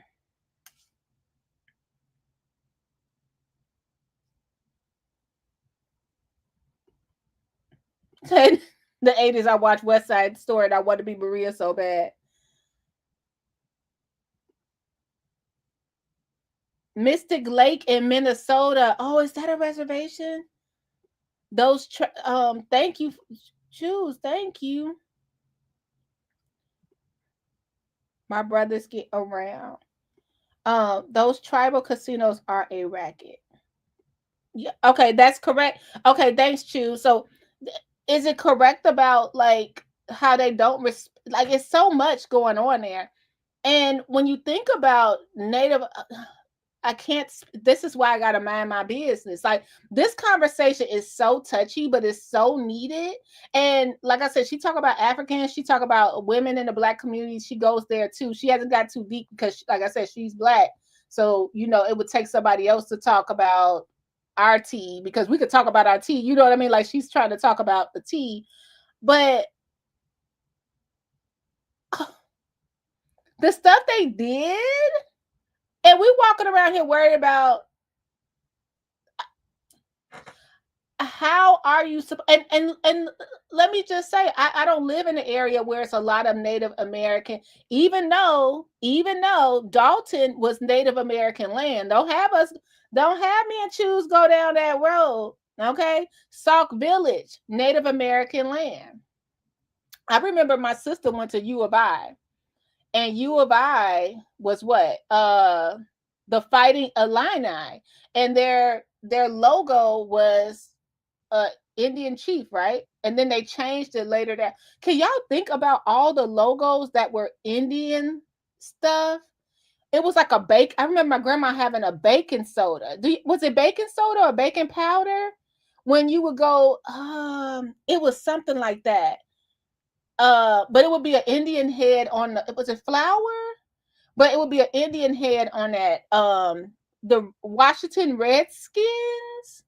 Speaker 1: In the 80s, I watched West Side Story and I wanted to be Maria so bad. Mystic Lake in Minnesota. Oh, is that a reservation? Those thank you, Choose. Thank you. My brothers get around. Those tribal casinos are a racket. Yeah, okay, that's correct. Okay, thanks, Choose. So is it correct about like how they don't like, it's so much going on there. And when you think about Native, I can't, this is why I got to mind my business. Like, this conversation is so touchy, but it's so needed. And like I said, she talk about Africans, she talk about women in the black community. She goes there too. She hasn't got too deep because, like I said, she's black. So, you know, it would take somebody else to talk about our tea, because we could talk about our tea. You know what I mean? Like, she's trying to talk about the tea, but the stuff they did, and we walking around here worried about how are you, and let me just say, I don't live in an area where it's a lot of Native American, even though Dalton was Native American land. Don't have me and Choose go down that road. Okay. Sauk Village, Native American land. I remember my sister went to U of I, and U of I was what? The Fighting Illini, and their logo was Indian chief, right? And then they changed it later. That, can y'all think about all the logos that were Indian stuff? It was like a bake. I remember my grandma having a baking soda. Was it baking soda or baking powder? When you would go, it was something like that. But it would be an Indian head on the, was it flour? But it would be an Indian head on that. The Washington Redskins.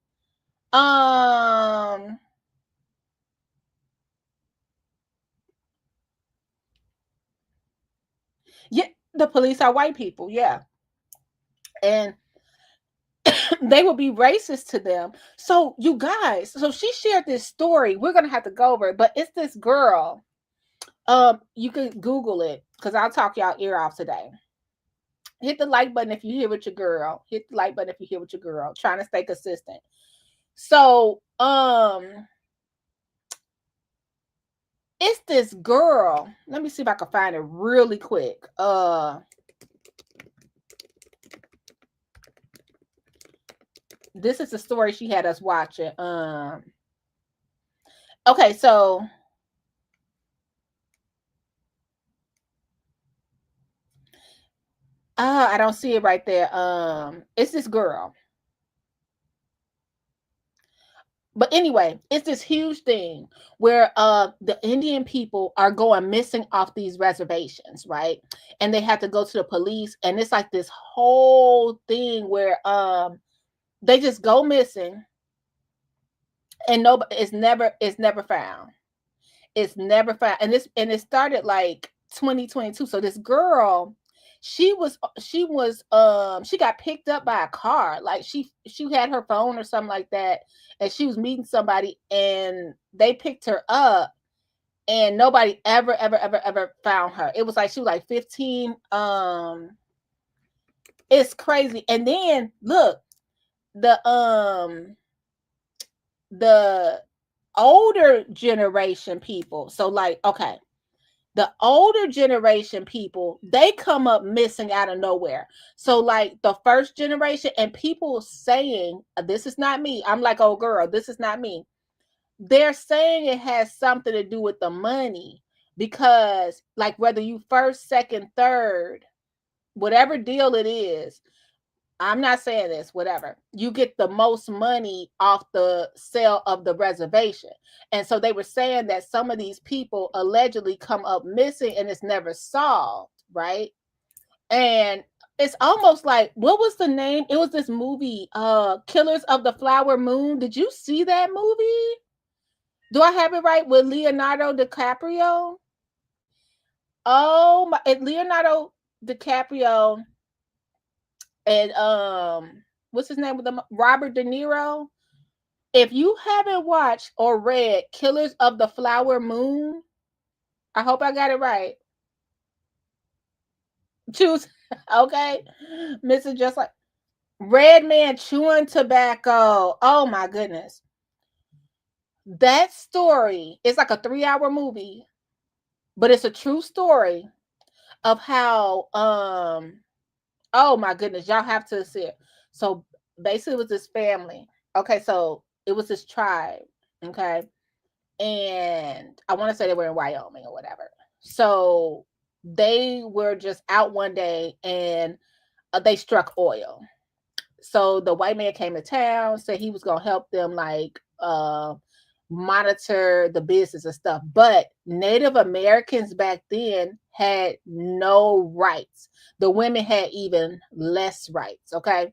Speaker 1: Yeah, the police are white people, yeah. And they would be racist to them. So you guys, so she shared this story. We're gonna have to go over it, but it's this girl. You can Google it because I'll talk y'all ear off today. Hit the like button if you hear with your girl. Hit the like button if you hear with your girl. Trying to stay consistent. So, it's this girl. Let me see if I can find it really quick. This is the story she had us watching. Okay, so I don't see it right there. It's this girl. But anyway, it's this huge thing where the Indian people are going missing off these reservations, right? And they have to go to the police, and it's like this whole thing where they just go missing, and nobody it's never found. It's never found, and it started like 2022. So this girl, she got picked up by a car. Like she had her phone or something like that, and she was meeting somebody, and they picked her up, and nobody ever found her. It was like she was like 15. It's crazy. And then look, the older generation people. So like, okay, the older generation people, they come up missing out of nowhere. So like the first generation, and people saying, this is not me. I'm like, oh girl, this is not me. They're saying it has something to do with the money, because like whether you first, second, third, whatever deal it is, I'm not saying this, whatever, you get the most money off the sale of the reservation. And so they were saying that some of these people allegedly come up missing and it's never solved, right? And it's almost like, what was the name? It was this movie, Killers of the Flower Moon. Did you see that movie? Do I have it right? With Leonardo DiCaprio? Oh, Leonardo DiCaprio and what's his name with the Robert De Niro. If you haven't watched or read Killers of the Flower Moon, I hope I got it right. Choose, okay, Mrs. Just like Red Man chewing tobacco. Oh my goodness, that story is like a 3-hour movie, but it's a true story of how oh my goodness, y'all have to see it. So basically it was this family. Okay, so it was this tribe, okay? And I want to say they were in Wyoming or whatever. So they were just out one day, and they struck oil. So the white man came to town, said he was going to help them like monitor the business and stuff. But Native Americans back then had no rights. The women had even less rights, okay?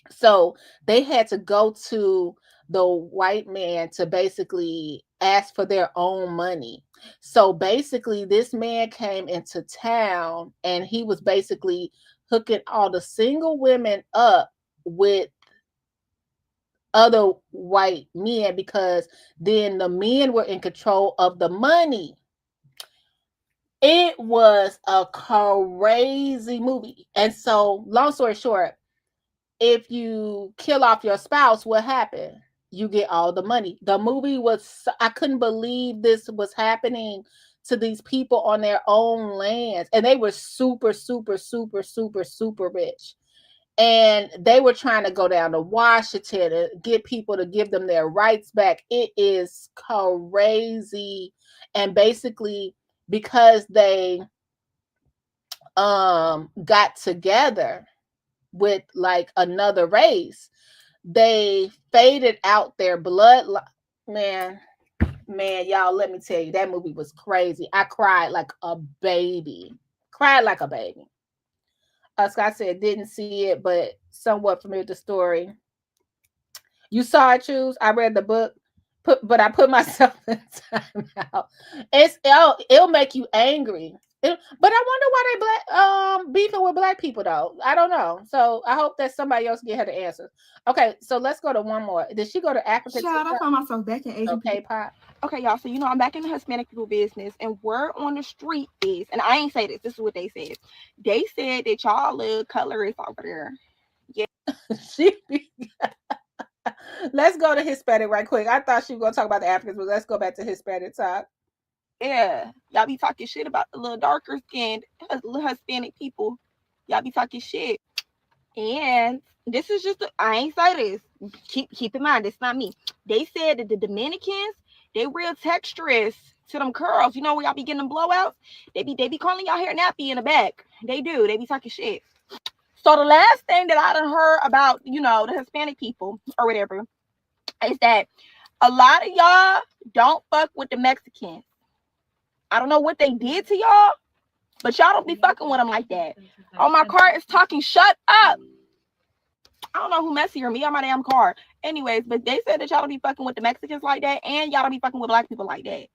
Speaker 1: So they had to go to the white man to basically ask for their own money. So basically this man came into town, and he was basically hooking all the single women up with other white men, because then the men were in control of the money. It was a crazy movie. And so long story short, if you kill off your spouse, what happened? You get all the money. The movie was, I couldn't believe this was happening to these people on their own lands. And they were super rich. And they were trying to go down to Washington and get people to give them their rights back. It is crazy. And basically, because they got together with like another race, they faded out their blood. Man, y'all, let me tell you, that movie was crazy. I cried like a baby. Scott said didn't see it, but somewhat familiar with the story. You saw it, Choose? I read the book, but I put myself in time out. It'll make you angry. But I wonder why they beefing with black people though. I don't know. So I hope that somebody else get her the answer. Okay, so let's go to one more. Did she go to Africa?
Speaker 9: Child, I found myself back in Asian people.
Speaker 1: Pop.
Speaker 9: Okay, y'all. So I'm back in the Hispanic people business, and word on the street is, and I ain't say this. This is what they said. They said that y'all look colorist over there. Yeah.
Speaker 1: Let's go to Hispanic right quick. I thought she was gonna talk about the Africans, but let's go back to Hispanic talk.
Speaker 9: Yeah, y'all be talking shit about the little darker skinned Hispanic people. Y'all be talking shit. And this is just, I ain't say this. Keep in mind, it's not me. They said that the Dominicans, they real texturous to them curls. You know where y'all be getting them blowouts? They be calling y'all hair nappy in the back. They do. They be talking shit. So the last thing that I done heard about, the Hispanic people or whatever, is that a lot of y'all don't fuck with the Mexicans. I don't know what they did to y'all, but y'all don't be fucking with them like that. Oh, my car is talking. Shut up. I don't know who messy or me on my damn car. Anyways, but they said that y'all don't be fucking with the Mexicans like that, and y'all don't be fucking with black people like that.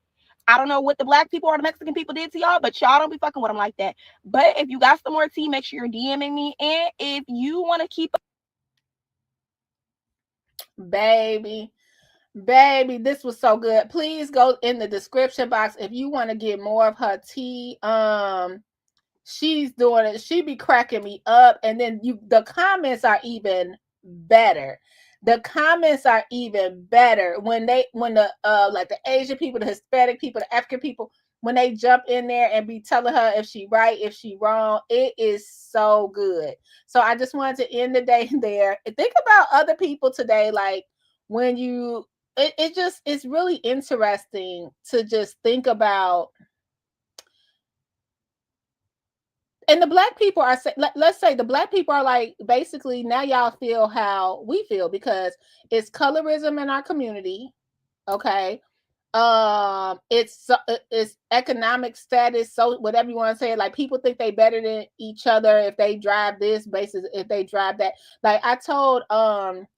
Speaker 9: I don't know what the black people or the Mexican people did to y'all, but y'all don't be fucking with them like that. But if you got some more tea, make sure you're DMing me. And if you want to keep up,
Speaker 1: baby, this was so good. Please go in the description box if you want to get more of her tea. She's doing it. She be cracking me up, and then the comments are even better. The comments are even better when the like the Asian people, the Hispanic people, the African people, when they jump in there and be telling her if she right, if she wrong. It is so good. So I just wanted to end the day there. Think about other people today, like when you. It's really interesting to just think about. And the black people are, let's say the black people are like, basically now y'all feel how we feel because it's colorism in our community. Okay. It's economic status. So whatever you want to say, like people think they better than each other if they drive this basis, if they drive that. Like I told,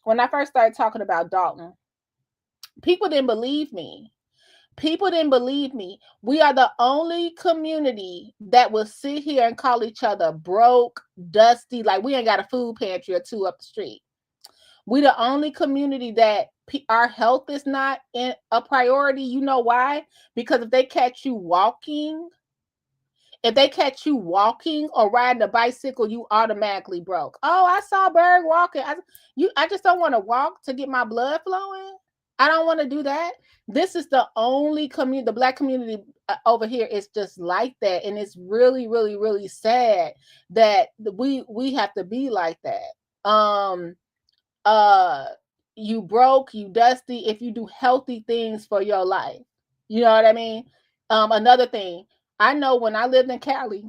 Speaker 1: when I first started talking about Dalton, people didn't believe me. We are the only community that will sit here and call each other broke, dusty, like we ain't got a food pantry or two up the street. We the only community that our health is not a priority. You know why? Because if they catch you walking or riding a bicycle, you automatically broke. Oh, I saw Berg walking. I just don't want to walk to get my blood flowing. I don't want to do that. This is the only community, the black community over here is just like that. And it's really, really, really sad that we have to be like that. You broke, you dusty, if you do healthy things for your life. You know what I mean? Another thing, I know when I lived in Cali,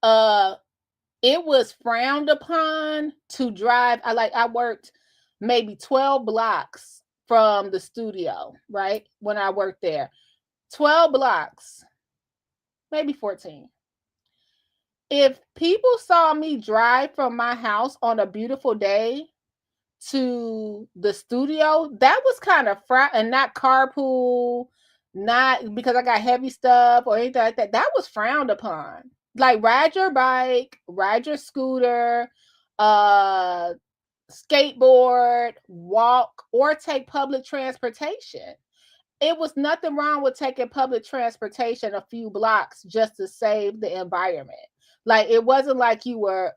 Speaker 1: it was frowned upon to drive. I worked maybe 12 blocks from the studio, right? When I worked there, 12 blocks, maybe 14. If people saw me drive from my house on a beautiful day to the studio, that was kind of and not carpool, not because I got heavy stuff or anything like that. That was frowned upon. Like ride your bike, ride your scooter, skateboard, walk, or take public transportation. It was nothing wrong with taking public transportation a few blocks just to save the environment. Like it wasn't like you were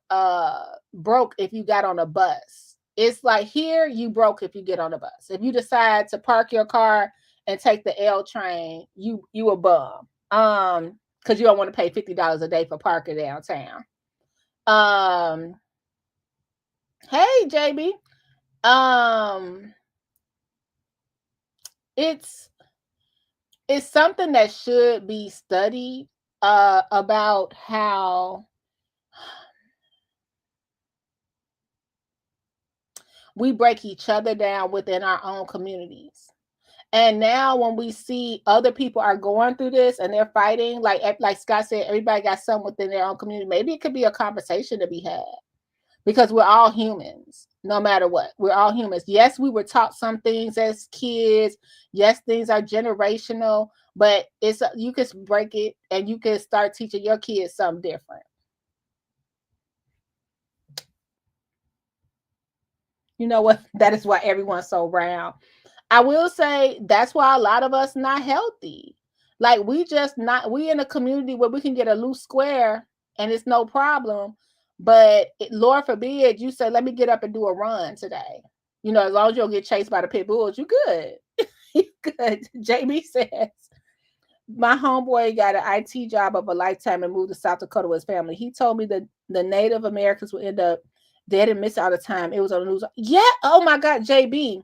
Speaker 1: broke if you got on a bus. It's like here you broke if you get on a bus. If you decide to park your car and take the L train, you a bum. Because you don't want to pay $50 a day for parking downtown. Hey, JB. It's something that should be studied about how we break each other down within our own communities. And now when we see other people are going through this and they're fighting, like Scott said, everybody got something within their own community. Maybe it could be a conversation to be had. Because we're all humans, no matter what. We're all humans. Yes, we were taught some things as kids. Yes, things are generational. But it's you can break it and you can start teaching your kids something different. You know what? That is why everyone's so round. I will say that's why a lot of us not healthy. Like we in a community where we can get a loose square and it's no problem. But Lord forbid you say, let me get up and do a run today. You know, as long as you don't get chased by the pit bulls, you good. You good. JB says, my homeboy got an IT job of a lifetime and moved to South Dakota with his family. He told me that the Native Americans would end up dead and missing all the time. It was on the news. Yeah. Oh my God, JB.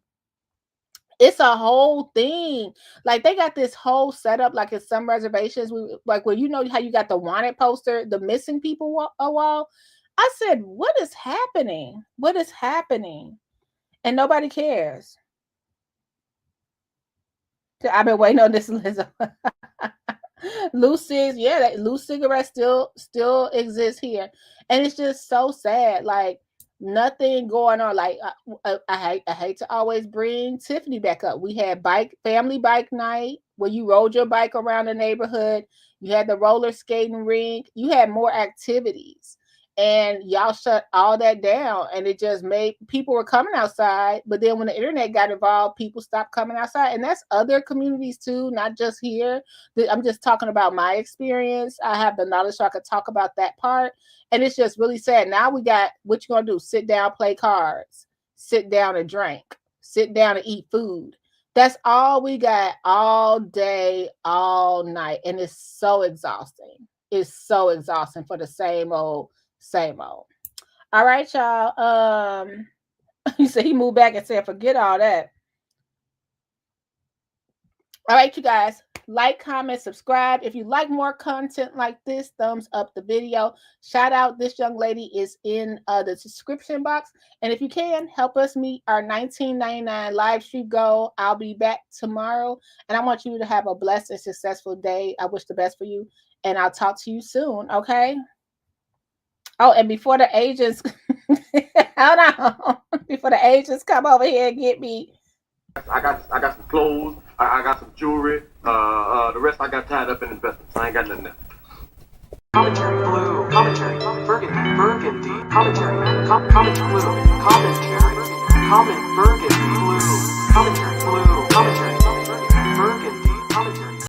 Speaker 1: It's a whole thing. Like they got this whole setup, like in some reservations, like where you know how you got the wanted poster, the missing people wall. I said, what is happening? What is happening? And nobody cares. I've been waiting on this, Liz. Loose cigs, yeah, that loose cigarettes still exist here, and it's just so sad. Like nothing going on. Like I hate to always bring Tiffany back up. We had family bike night where you rode your bike around the neighborhood. You had the roller skating rink. You had more activities. And y'all shut all that down, and it just made people were coming outside. But then when the internet got involved, people stopped coming outside, and that's other communities too, not just here. I'm just talking about my experience. I have the knowledge so I could talk about that part, and it's just really sad. Now we got what you gonna do? Sit down, play cards, sit down and drink, sit down and eat food. That's all we got all day, all night, and it's so exhausting. It's so exhausting for the same old. All right, y'all. He said he moved back and said, forget all that. All right, you guys. Like, comment, subscribe. If you like more content like this, thumbs up the video. Shout out, this young lady is in the description box. And if you can, help us meet our $19.99 live stream goal. I'll be back tomorrow. And I want you to have a blessed and successful day. I wish the best for you. And I'll talk to you soon, okay? Oh, and before the agents, hold on, before the agents come over here and get me.
Speaker 11: I got some clothes, I got some jewelry, the rest I got tied up in investments. I ain't got nothing else.
Speaker 12: Commentary blue, commentary, burgundy, commentary, commentary blue, commentary, comment burgundy blue, commentary blue, commentary.